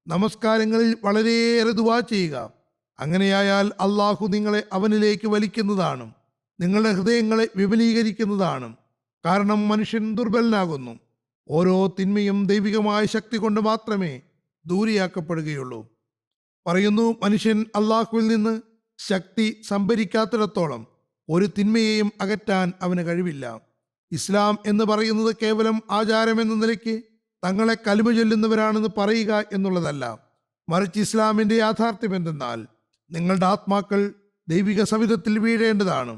നമസ്കാരങ്ങളിൽ വളരെയേറെ ദുആ ചെയ്യുക. അങ്ങനെയായാൽ അള്ളാഹു നിങ്ങളെ അവനിലേക്ക് വലിക്കുന്നതാണ്. നിങ്ങളുടെ ഹൃദയങ്ങളെ വിപുലീകരിക്കുന്നതാണ്. കാരണം മനുഷ്യൻ ദുർബലനാകുന്നു. ഓരോ തിന്മയും ദൈവികമായ ശക്തി കൊണ്ട് മാത്രമേ ദൂരെയാക്കപ്പെടുകയുള്ളൂ. പറയുന്നു, മനുഷ്യൻ അള്ളാഹുവിൽ നിന്ന് ശക്തി സംഭരിക്കാത്തിടത്തോളം ഒരു തിന്മയെയും അകറ്റാൻ അവന് കഴിവില്ല. ഇസ്ലാം എന്ന് പറയുന്നത് കേവലം ആചാരമെന്ന നിലയ്ക്ക് തങ്ങളെ കലിമ ചൊല്ലുന്നവരാണെന്ന് പറയുക എന്നുള്ളതല്ല. മറിച്ച് ഇസ്ലാമിൻ്റെ യാഥാർത്ഥ്യം എന്തെന്നാൽ നിങ്ങളുടെ ആത്മാക്കൾ ദൈവിക സവിധത്തിൽ വീഴേണ്ടതാണ്.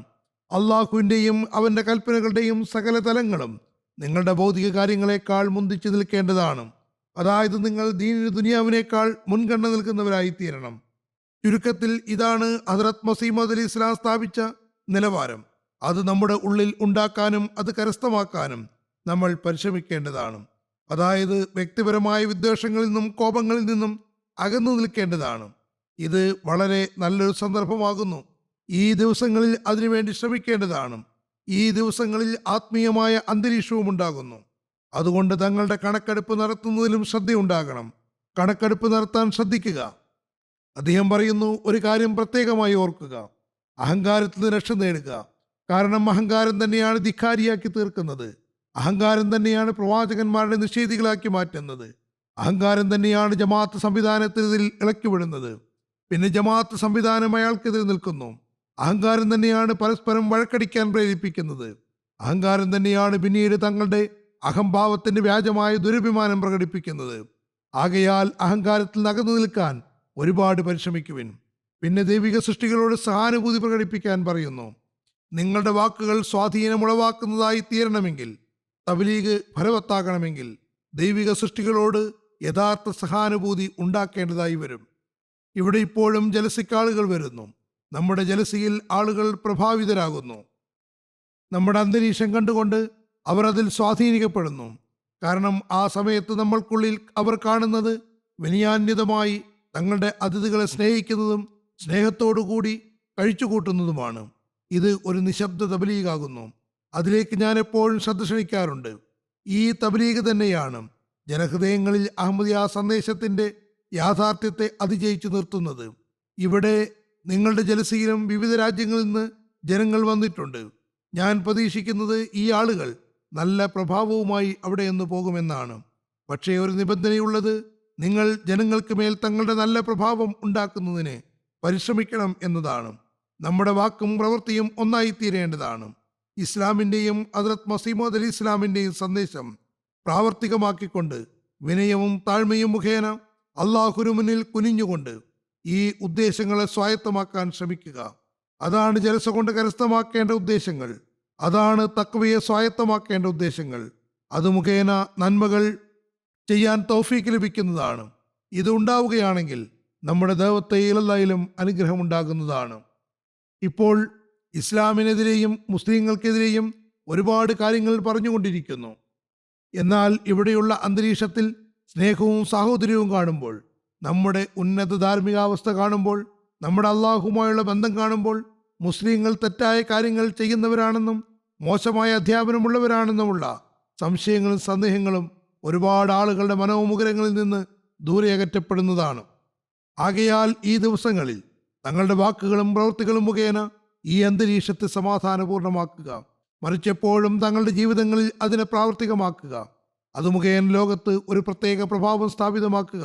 അള്ളാഹുവിൻ്റെയും അവൻ്റെ കൽപ്പനകളുടെയും സകല തലങ്ങളും നിങ്ങളുടെ ഭൗതിക കാര്യങ്ങളെക്കാൾ മുന്തിച്ചു നിൽക്കേണ്ടതാണ്. അതായത് നിങ്ങൾ ദീനിന് ദുനിയാവിനേക്കാൾ മുൻഗണന നൽകുന്നവരായി തീരണം. ചുരുക്കത്തിൽ ഇതാണ് ഹദ്രത്ത് മസീഹ് മൗഊദ് അലൈഹി ഇസ്ലാം സ്ഥാപിച്ച നിലവാരം. അത് നമ്മുടെ ഉള്ളിൽ ഉണ്ടാക്കാനും അത് കരസ്ഥമാക്കാനും നമ്മൾ പരിശ്രമിക്കേണ്ടതാണ്. അതായത് വ്യക്തിപരമായ വിദ്വേഷങ്ങളിൽ നിന്നും കോപങ്ങളിൽ നിന്നും അകന്നു നിൽക്കേണ്ടതാണ്. ഇത് വളരെ നല്ലൊരു സന്ദർഭമാകുന്നു. ഈ ദിവസങ്ങളിൽ അതിനുവേണ്ടി ശ്രമിക്കേണ്ടതാണ്. ഈ ദിവസങ്ങളിൽ ആത്മീയമായ അന്തരീക്ഷവും ഉണ്ടാകുന്നു. അതുകൊണ്ട് തങ്ങളുടെ കണക്കെടുപ്പ് നടത്തുന്നതിലും ശ്രദ്ധയുണ്ടാകണം. കണക്കെടുപ്പ് നടത്താൻ ശ്രദ്ധിക്കുക. അദ്ദേഹം പറയുന്നു, ഒരു കാര്യം പ്രത്യേകമായി ഓർക്കുക, അഹങ്കാരത്തിൽ നിന്ന് രക്ഷ നേടുക. കാരണം അഹങ്കാരം തന്നെയാണ് ധിക്കാരിയാക്കി തീർക്കുന്നത്. അഹങ്കാരം തന്നെയാണ് പ്രവാചകന്മാരുടെ നിഷേധികളാക്കി മാറ്റുന്നത്. അഹങ്കാരം തന്നെയാണ് ജമാഅത്ത് സംവിധാനത്തിൽ ഇളക്കി വിടുന്നത്. പിന്നെ ജമാഅത്ത് സംവിധാനം അയാൾക്കെതിരെ നിൽക്കുന്നു. അഹങ്കാരം തന്നെയാണ് പരസ്പരം വഴക്കടിക്കാൻ പ്രേരിപ്പിക്കുന്നത്. അഹങ്കാരം തന്നെയാണ് പിന്നീട് തങ്ങളുടെ അഹംഭാവത്തിന്റെ വ്യാജമായ ദുരഭിമാനം പ്രകടിപ്പിക്കുന്നത്. ആകയാൽ അഹങ്കാരത്തിൽ നകന്നു നിൽക്കാൻ ഒരുപാട് പരിശ്രമിക്കുവിൻ. പിന്നെ ദൈവിക സൃഷ്ടികളോട് സഹാനുഭൂതി പ്രകടിപ്പിക്കാൻ പറയുന്നു. നിങ്ങളുടെ വാക്കുകൾ സ്വാധീനമുളവാക്കുന്നതായി തീരണമെങ്കിൽ, തബ്ലീഗ് ഫലവത്താകണമെങ്കിൽ ദൈവിക സൃഷ്ടികളോട് യഥാർത്ഥ സഹാനുഭൂതി ഉണ്ടാക്കേണ്ടതായി വരും. ഇവിടെ ഇപ്പോഴും ജലസിക്കാളുകൾ വരുന്നു. നമ്മുടെ ജലസിയിൽ ആളുകൾ പ്രഭാവിതരാകുന്നു. നമ്മുടെ അന്തരീക്ഷം കണ്ടുകൊണ്ട് അവർ അതിൽ സ്വാധീനിക്കപ്പെടുന്നു. കാരണം ആ സമയത്ത് നമ്മൾക്കുള്ളിൽ അവർ കാണുന്നത് വിനയാന്വിതമായി തങ്ങളുടെ അതിഥികളെ സ്നേഹിക്കുന്നതും സ്നേഹത്തോടുകൂടി കഴിച്ചുകൂട്ടുന്നതുമാണ്. ഇത് ഒരു നിശബ്ദ തബ്ലീഗാകുന്നു. അതിലേക്ക് ഞാൻ എപ്പോഴും ശ്രദ്ധ ക്ഷണിക്കാറുണ്ട്. ഈ തബ്ലീഗ് തന്നെയാണ് ജനഹൃദയങ്ങളിൽ അഹമ്മദിയ സന്ദേശത്തിന്റെ യാഥാർത്ഥ്യത്തെ അതിജയിച്ചു നിർത്തുന്നത്. ഇവിടെ നിങ്ങളുടെ ജലസിയിലും വിവിധ രാജ്യങ്ങളിൽ നിന്ന് ജനങ്ങൾ വന്നിട്ടുണ്ട്. ഞാൻ പ്രതീക്ഷിക്കുന്നത് ഈ ആളുകൾ നല്ല പ്രഭാവവുമായി അവിടെ നിന്ന് പോകുമെന്നാണ്. പക്ഷേ ഒരു നിബന്ധനയുള്ളത്, നിങ്ങൾ ജനങ്ങൾക്ക് മേൽ തങ്ങളുടെ നല്ല പ്രഭാവം ഉണ്ടാക്കുന്നതിന് പരിശ്രമിക്കണം എന്നതാണ്. നമ്മുടെ വാക്കും പ്രവൃത്തിയും ഒന്നായി തീരേണ്ടതാണ്. ഇസ്ലാമിൻ്റെയും ഹദ്റത്ത് മസീഹ് അലി ഇസ്ലാമിൻ്റെയും സന്ദേശം പ്രാവർത്തികമാക്കിക്കൊണ്ട് വിനയവും താഴ്മയും മുഖേന അള്ളാഹുവിനു മുന്നിൽ കുനിഞ്ഞുകൊണ്ട് ഈ ഉദ്ദേശങ്ങളെ സ്വായത്തമാക്കാൻ ശ്രമിക്കുക. അതാണ് ജലസ കൊണ്ട് കരസ്ഥമാക്കേണ്ട ഉദ്ദേശങ്ങൾ. അതാണ് തഖ്വയെ സ്വായത്തമാക്കേണ്ട ഉദ്ദേശങ്ങൾ. അത് മുഖേന നന്മകൾ ചെയ്യാൻ തൗഫീക്ക് ലഭിക്കുന്നതാണ്. ഇത് ഉണ്ടാവുകയാണെങ്കിൽ നമ്മുടെ ദൈവത്തെ ഇലല്ലായിലും അനുഗ്രഹമുണ്ടാകുന്നതാണ്. ഇപ്പോൾ ഇസ്ലാമിനെതിരെയും മുസ്ലിങ്ങൾക്കെതിരെയും ഒരുപാട് കാര്യങ്ങൾ പറഞ്ഞുകൊണ്ടിരിക്കുന്നു. എന്നാൽ ഇവിടെയുള്ള അന്തരീക്ഷത്തിൽ സ്നേഹവും സാഹോദര്യവും കാണുമ്പോൾ, നമ്മുടെ ഉന്നത ധാർമ്മികാവസ്ഥ കാണുമ്പോൾ, നമ്മുടെ അള്ളാഹുമായുള്ള ബന്ധം കാണുമ്പോൾ, മുസ്ലിങ്ങൾ തെറ്റായ കാര്യങ്ങൾ ചെയ്യുന്നവരാണെന്നും മോശമായ അധ്യാപനമുള്ളവരാണെന്നുമുള്ള സംശയങ്ങളും സന്ദേഹങ്ങളും ഒരുപാട് ആളുകളുടെ മനോമുഖരങ്ങളിൽ നിന്ന് ദൂരെ അകറ്റപ്പെടുന്നതാണ്. ആകയാൽ ഈ ദിവസങ്ങളിൽ തങ്ങളുടെ വാക്കുകളും പ്രവൃത്തികളും മുഖേന ഈ അന്തരീക്ഷത്തെ സമാധാനപൂർണ്ണമാക്കുക. മറിച്ചെപ്പോഴും തങ്ങളുടെ ജീവിതങ്ങളിൽ അതിനെ പ്രാവർത്തികമാക്കുക. അത് മുഖേന ലോകത്ത് ഒരു പ്രത്യേക പ്രഭാവം സ്ഥാപിതമാക്കുക.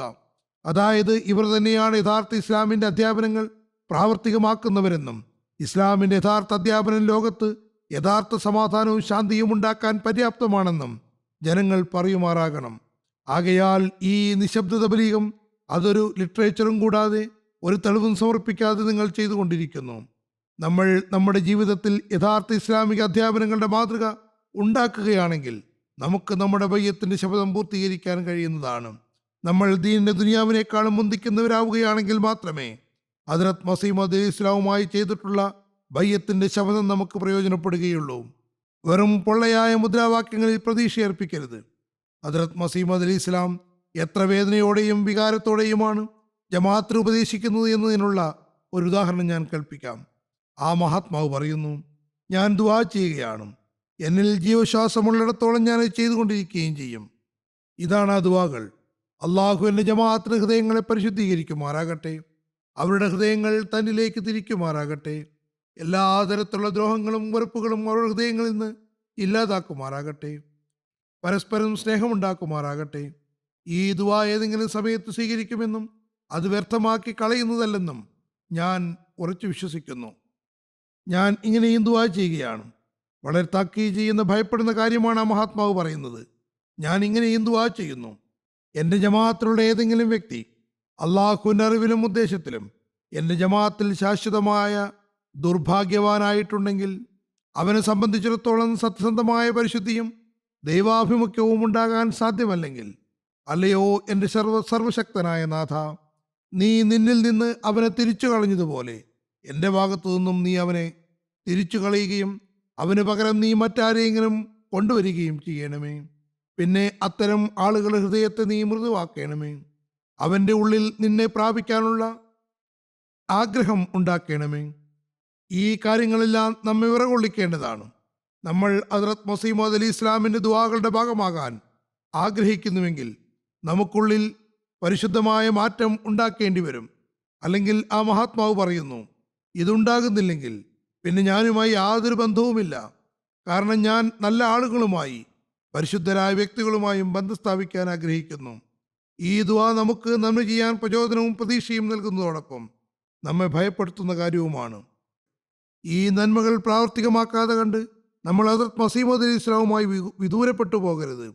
അതായത് ഇവർ തന്നെയാണ് യഥാർത്ഥ ഇസ്ലാമിൻ്റെ അധ്യാപനങ്ങൾ പ്രാവർത്തികമാക്കുന്നവരെന്നും ഇസ്ലാമിൻ്റെ യഥാർത്ഥ അധ്യാപനം ലോകത്ത് യഥാർത്ഥ സമാധാനവും ശാന്തിയും ഉണ്ടാക്കാൻ പര്യാപ്തമാണെന്നും ജനങ്ങൾ പറയുമാറാകണം. ആകയാൽ ഈ നിശബ്ദ തബ്ലീഗും അതൊരു ലിറ്ററേച്ചറും കൂടാതെ ഒരു തെളിവും സമർപ്പിക്കാതെ നിങ്ങൾ ചെയ്തുകൊണ്ടിരിക്കുന്നു. നമ്മൾ നമ്മുടെ ജീവിതത്തിൽ യഥാർത്ഥ ഇസ്ലാമിക അധ്യാപനങ്ങളുടെ മാതൃക ഉണ്ടാക്കുകയാണെങ്കിൽ നമുക്ക് നമ്മുടെ ബയ്യത്തിൻ്റെ ശപഥം പൂർത്തീകരിക്കാൻ കഴിയുന്നതാണ്. നമ്മൾ ദീനിൻ്റെ ദുനിയാവിനേക്കാളും മുന്തിക്കുന്നവരാവുകയാണെങ്കിൽ മാത്രമേ ഹദ്റത്ത് മസീഹ് മൗഊദ് ഇസ്ലാമുമായി ചെയ്തിട്ടുള്ള ബയ്യത്തിൻ്റെ ശപഥം നമുക്ക് പ്രയോജനപ്പെടുകയുള്ളൂ. വെറും പൊള്ളയായ മുദ്രാവാക്യങ്ങളിൽ പ്രതീക്ഷയർപ്പിക്കരുത്. ഹദ്റത്ത് മസീഹ് മൗഊദ് ഇസ്ലാം എത്ര വേദനയോടെയും വികാരത്തോടെയുമാണ് ജമാഅത്തിന് ഉപദേശിക്കുന്നത് എന്നതിനുള്ള ഒരു ഉദാഹരണം ഞാൻ കൽപ്പിക്കാം. ആ മഹാത്മാവ് പറയുന്നു, ഞാൻ ദുആ ചെയ്യുകയാണ്, എന്നിൽ ജീവശ്വാസമുള്ളിടത്തോളം ഞാൻ ചെയ്തുകൊണ്ടിരിക്കുകയും ചെയ്യും. ഇതാണ് ആ ദുആകൾ. അള്ളാഹു എൻ്റെ ജമാഅത്തിന് ഹൃദയങ്ങളെ പരിശുദ്ധീകരിക്കുമാറാകട്ടെ. അവരുടെ ഹൃദയങ്ങൾ തന്നിലേക്ക് തിരിക്കുമാറാകട്ടെ. എല്ലാ തരത്തിലുള്ള ദ്രോഹങ്ങളും വെറുപ്പുകളും അവരുടെ ഹൃദയങ്ങളിൽ നിന്ന് ഇല്ലാതാക്കുമാറാകട്ടെ. പരസ്പരം സ്നേഹമുണ്ടാക്കുമാറാകട്ടെ. ഈ ദുആ ഏതെങ്കിലും സമയത്ത് സ്വീകരിക്കുമെന്നും അത് വ്യർത്ഥമാക്കി കളയുന്നതല്ലെന്നും ഞാൻ ഉറച്ചു വിശ്വസിക്കുന്നു. ഞാൻ ഇങ്ങനെയും ദുആ ചെയ്യുകയാണ്. വളരെ താക്കീത് ചെയ്യുന്ന ഭയപ്പെടുന്ന കാര്യമാണ് ആ മഹാത്മാവ് പറയുന്നത്. ഞാൻ ഇങ്ങനെയും ദുആ ചെയ്യുന്നു, എൻ്റെ ജമാഅത്തിലുള്ള ഏതെങ്കിലും വ്യക്തി അള്ളാഹുവിൻ്റെ അറിവിലും ഉദ്ദേശത്തിലും എൻ്റെ ജമാഅത്തിൽ ശാശ്വതമായ ദുർഭാഗ്യവാനായിട്ടുണ്ടെങ്കിൽ അവനെ സംബന്ധിച്ചിടത്തോളം സത്യസന്ധമായ പരിശുദ്ധിയും ദൈവാഭിമുഖ്യവും ഉണ്ടാകാൻ സാധ്യമല്ലെങ്കിൽ, അല്ലയോ എൻ്റെ സർവശക്തനായ നാഥ, നീ നിന്നിൽ നിന്ന് അവനെ തിരിച്ചു കളഞ്ഞതുപോലെ എൻ്റെ ഭാഗത്തു നിന്നും നീ അവനെ തിരിച്ചു കളയുകയും അവന് പകരം നീ മറ്റാരെങ്കിലും കൊണ്ടുവരികയും ചെയ്യണമേ. പിന്നെ അത്തരം ആളുകളുടെ ഹൃദയത്തെ നീ മൃദുവാക്കണമേ. അവൻ്റെ ഉള്ളിൽ നിന്നെ പ്രാപിക്കാനുള്ള ആഗ്രഹം ഉണ്ടാക്കണമേ. ഈ കാര്യങ്ങളെല്ലാം നമ്മെ വിറകൊള്ളിക്കേണ്ടതാണ്. നമ്മൾ ഹദ്റത്ത് മസീഹ് മൗഊദ് അലി ഇസ്ലാമിൻ്റെ ദുആകളുടെ ഭാഗമാകാൻ ആഗ്രഹിക്കുന്നുവെങ്കിൽ നമുക്കുള്ളിൽ പരിശുദ്ധമായ മാറ്റം ഉണ്ടാക്കേണ്ടി വരും. അല്ലെങ്കിൽ ആ മഹാത്മാവ് പറയുന്നു, ഇതുണ്ടാകുന്നില്ലെങ്കിൽ പിന്നെ ഞാനുമായി യാതൊരു ബന്ധവുമില്ല. കാരണം ഞാൻ നല്ല ആളുകളുമായി, പരിശുദ്ധരായ വ്യക്തികളുമായും ബന്ധം സ്ഥാപിക്കാൻ ആഗ്രഹിക്കുന്നു. ഈ ദുആ നമുക്ക് നന്മ ചെയ്യാൻ പ്രചോദനവും പ്രതീക്ഷയും നൽകുന്നതോടൊപ്പം നമ്മെ ഭയപ്പെടുത്തുന്ന കാര്യവുമാണ്. ഈ നന്മകൾ പ്രാവർത്തികമാക്കാതെ കണ്ട് നമ്മൾ ഹദ്റത്ത് മസീഹ് മൗഊദ് അലി ഇസ്ലാമുമായി വിദൂരപ്പെട്ടു പോകരുത്.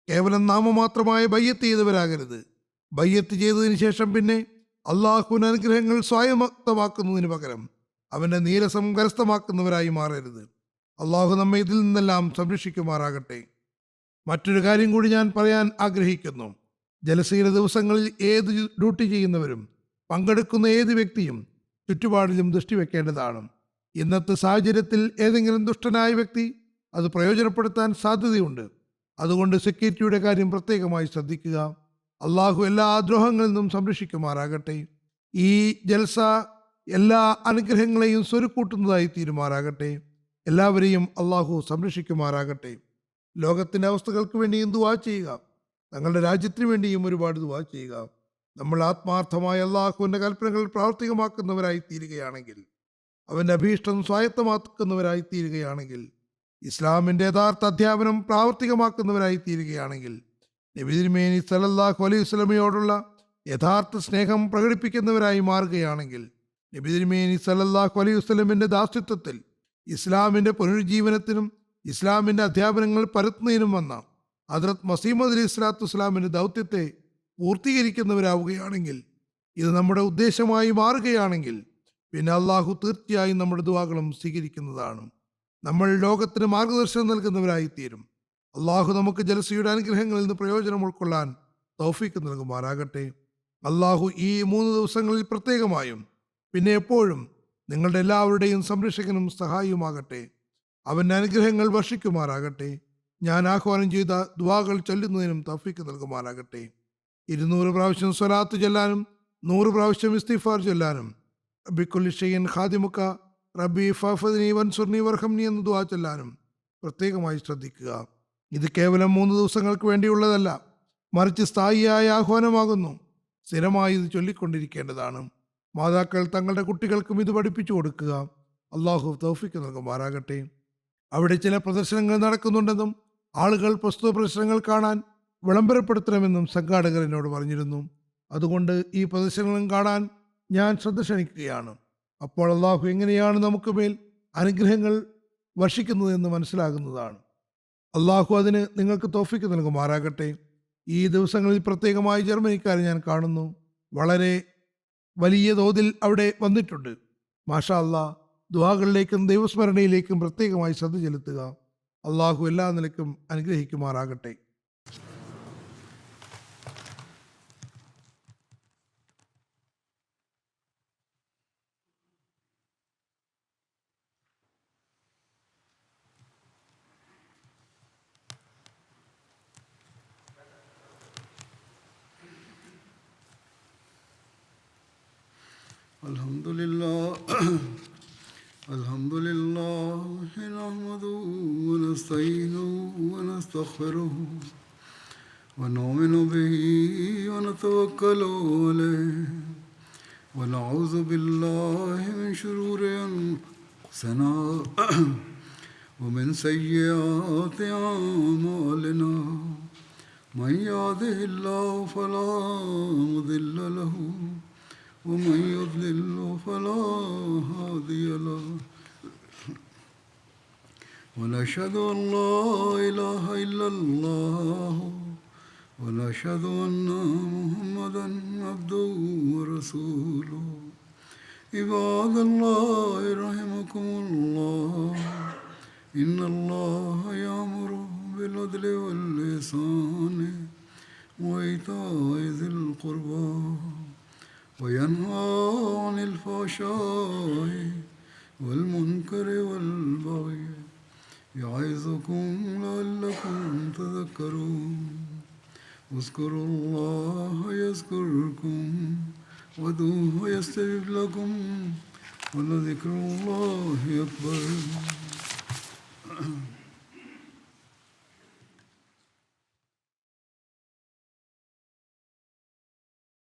കേവലം നാമമാത്രമായ ബയ്യത്ത് ചെയ്തവരാകരുത്. ബയ്യത്ത് ചെയ്തതിന് ശേഷം പിന്നെ അള്ളാഹുവിൻ്റെ അനുഗ്രഹങ്ങൾ സ്വായത്തമാക്കുന്നതിന് പകരം അവൻ്റെ നീരസം കരസ്ഥമാക്കുന്നവരായി മാറരുത്. അള്ളാഹു നമ്മെ ഇതിൽ നിന്നെല്ലാം സംരക്ഷിക്കുമാറാകട്ടെ. മറ്റൊരു കാര്യം കൂടി ഞാൻ പറയാൻ ആഗ്രഹിക്കുന്നു. ജലസയുടെ ദിവസങ്ങളിൽ ഏത് ഡ്യൂട്ടി ചെയ്യുന്നവരും പങ്കെടുക്കുന്ന ഏത് വ്യക്തിയും ചുറ്റുപാടിലും ദൃഷ്ടി വെക്കേണ്ടതാണ്. ഇന്നത്തെ സാഹചര്യത്തിൽ ഏതെങ്കിലും ദുഷ്ടനായ വ്യക്തി അത് പ്രയോജനപ്പെടുത്താൻ സാധ്യതയുണ്ട്. അതുകൊണ്ട് സെക്യൂരിറ്റിയുടെ കാര്യം പ്രത്യേകമായി ശ്രദ്ധിക്കുക. അള്ളാഹു എല്ലാ ദ്രോഹങ്ങളിൽ നിന്നും സംരക്ഷിക്കുമാറാകട്ടെ. ഈ ജൽസ എല്ലാ അനുഗ്രഹങ്ങളെയും സ്വരുക്കൂട്ടുന്നതായി തീരുമാറാകട്ടെ. എല്ലാവരെയും അള്ളാഹു സംരക്ഷിക്കുമാറാകട്ടെ. ലോകത്തിൻ്റെ അവസ്ഥകൾക്ക് വേണ്ടിയും ദുആ ചെയ്യുക. തങ്ങളുടെ രാജ്യത്തിന് വേണ്ടിയും ഒരുപാട് ദുആ ചെയ്യുക. നമ്മൾ ആത്മാർത്ഥമായ അള്ളാഹുവിൻ്റെ കൽപ്പനകൾ പ്രാവർത്തികമാക്കുന്നവരായി തീരുകയാണെങ്കിൽ, അവൻ്റെ അഭീഷ്ടം സ്വായത്തമാക്കുന്നവരായി തീരുകയാണെങ്കിൽ, ഇസ്ലാമിൻ്റെ യഥാർത്ഥ അധ്യാപനം പ്രാവർത്തികമാക്കുന്നവരായി തീരുകയാണെങ്കിൽ, നബി തിരുമേനി സല്ലല്ലാഹു അലൈഹി വസല്ലമയോടുള്ള യഥാർത്ഥ സ്നേഹം പ്രകടിപ്പിക്കുന്നവരായി മാറുകയാണെങ്കിൽ, നബി തിരുമേനി സല്ലല്ലാഹു അലൈഹി വസല്ലമിൻ്റെ ദാസ്യത്വത്തിൽ ഇസ്ലാമിൻ്റെ പുനരുജ്ജീവനത്തിനും ഇസ്ലാമിൻ്റെ അധ്യാപനങ്ങൾ പരത്തുന്നതിനും വന്ന ഹദ്റത്ത് മസീഹ് മൗഊദ് അലൈഹി സ്വലാത്തു വസ്സലാമിൻ്റെ ദൗത്യത്തെ പൂർത്തീകരിക്കുന്നവരാവുകയാണെങ്കിൽ, ഇത് നമ്മുടെ ഉദ്ദേശമായി മാറുകയാണെങ്കിൽ, പിന്നെ അള്ളാഹു തീർച്ചയായും നമ്മുടെ ദുആകളും സ്വീകരിക്കുന്നതാണ്. നമ്മൾ ലോകത്തിന് മാർഗദർശനം നൽകുന്നവരായി തീരും. അള്ളാഹു നമുക്ക് ജലസയുടെ അനുഗ്രഹങ്ങളിൽ നിന്ന് പ്രയോജനം ഉൾക്കൊള്ളാൻ തൗഫീക്ക് നൽകുമാറാകട്ടെ. അള്ളാഹു ഈ 3 ദിവസങ്ങളിൽ പ്രത്യേകമായും പിന്നെ എപ്പോഴും നിങ്ങളുടെ എല്ലാവരുടെയും സംരക്ഷകനും സഹായിയുമാകട്ടെ. അവൻ്റെ അനുഗ്രഹങ്ങൾ വർഷിക്കുമാറാകട്ടെ. ഞാൻ ആഹ്വാനം ചെയ്ത ദുആകൾ ചൊല്ലുന്നതിനും തൗഫീക്ക് നൽകുമാറാകട്ടെ. 200 പ്രാവശ്യം സ്വലാത്ത് ചൊല്ലാനും 100 പ്രാവശ്യം ഇസ്തിഗ്ഫാർ ചൊല്ലാനും ബിക്കുല്ലി ഷൈഇൻ ഖാദിമുക റബ്ബി ഫഅഫ്ദിനി വൻസുർനി വർഹംനി എന്ന് ദുആ ചൊല്ലാനും പ്രത്യേകമായി ശ്രദ്ധിക്കുക. ഇത് കേവലം 3 ദിവസങ്ങൾക്ക് വേണ്ടിയുള്ളതല്ല, മറിച്ച് സ്ഥായിയായ ആഹ്വാനമാകുന്നു. സ്ഥിരമായി ഇത് ചൊല്ലിക്കൊണ്ടിരിക്കേണ്ടതാണ്. മാതാക്കൾ തങ്ങളുടെ കുട്ടികൾക്കും ഇത് പഠിപ്പിച്ചു കൊടുക്കുക. അള്ളാഹു തൗഫീക്ക് നൽകുമാറാകട്ടെ. അവിടെ ചില പ്രദർശനങ്ങൾ നടക്കുന്നുണ്ടെന്നും ആളുകൾ പ്രസ്തുത പ്രദർശനങ്ങൾ കാണാൻ വിളംബരപ്പെടുത്തണമെന്നും സംഘാടകർ എന്നോട് പറഞ്ഞിരുന്നു. അതുകൊണ്ട് ഈ പ്രദർശനങ്ങളും കാണാൻ ഞാൻ ശ്രദ്ധ ക്ഷണിക്കുകയാണ്. അപ്പോൾ അള്ളാഹു എങ്ങനെയാണ് നമുക്ക് മേൽ അനുഗ്രഹങ്ങൾ വർഷിക്കുന്നതെന്ന് മനസ്സിലാകുന്നതാണ്. അള്ളാഹു അതിന് നിങ്ങൾക്ക് തൗഫീക്ക് നൽകുമാറാകട്ടെ. ഈ ദിവസങ്ങളിൽ പ്രത്യേകമായി ജർമ്മനിക്കാരെ ഞാൻ കാണുന്നു. വളരെ വലിയ തോതിൽ അവിടെ വന്നിട്ടുണ്ട്. മാഷാ അള്ളാഹ്. ദുആകളിലേക്കും ദൈവസ്മരണയിലേക്കും പ്രത്യേകമായി ശ്രദ്ധ ചെലുത്തുക. അള്ളാഹു എല്ലാ നിലയ്ക്കും അനുഗ്രഹിക്കുമാറാകട്ടെ. Alhamdulillah nahmaduhu wa nasta'inuhu wa nastaghfiruhu wa nu'minu bihi wa natawakkalu alayhi wa na'udhu billahi min shururi anfusina wa min sayyiati a'malina. Man yahdihillahu fala mudilla lahu ومن يضلل فلا هادي له ونشهد أن لا إله إلا الله ونشهد أن محمدا عبده ورسوله. عباد الله رحمكم الله إن الله يأمر بالعدل والإحسان وإيتاء ذي القربى وينهى عن الفحشاء والمنكر والبغي يعظكم لعلكم تذكرون. اذكروا الله يذكركم وادعوه يستجب لكم ولذكر الله أكبر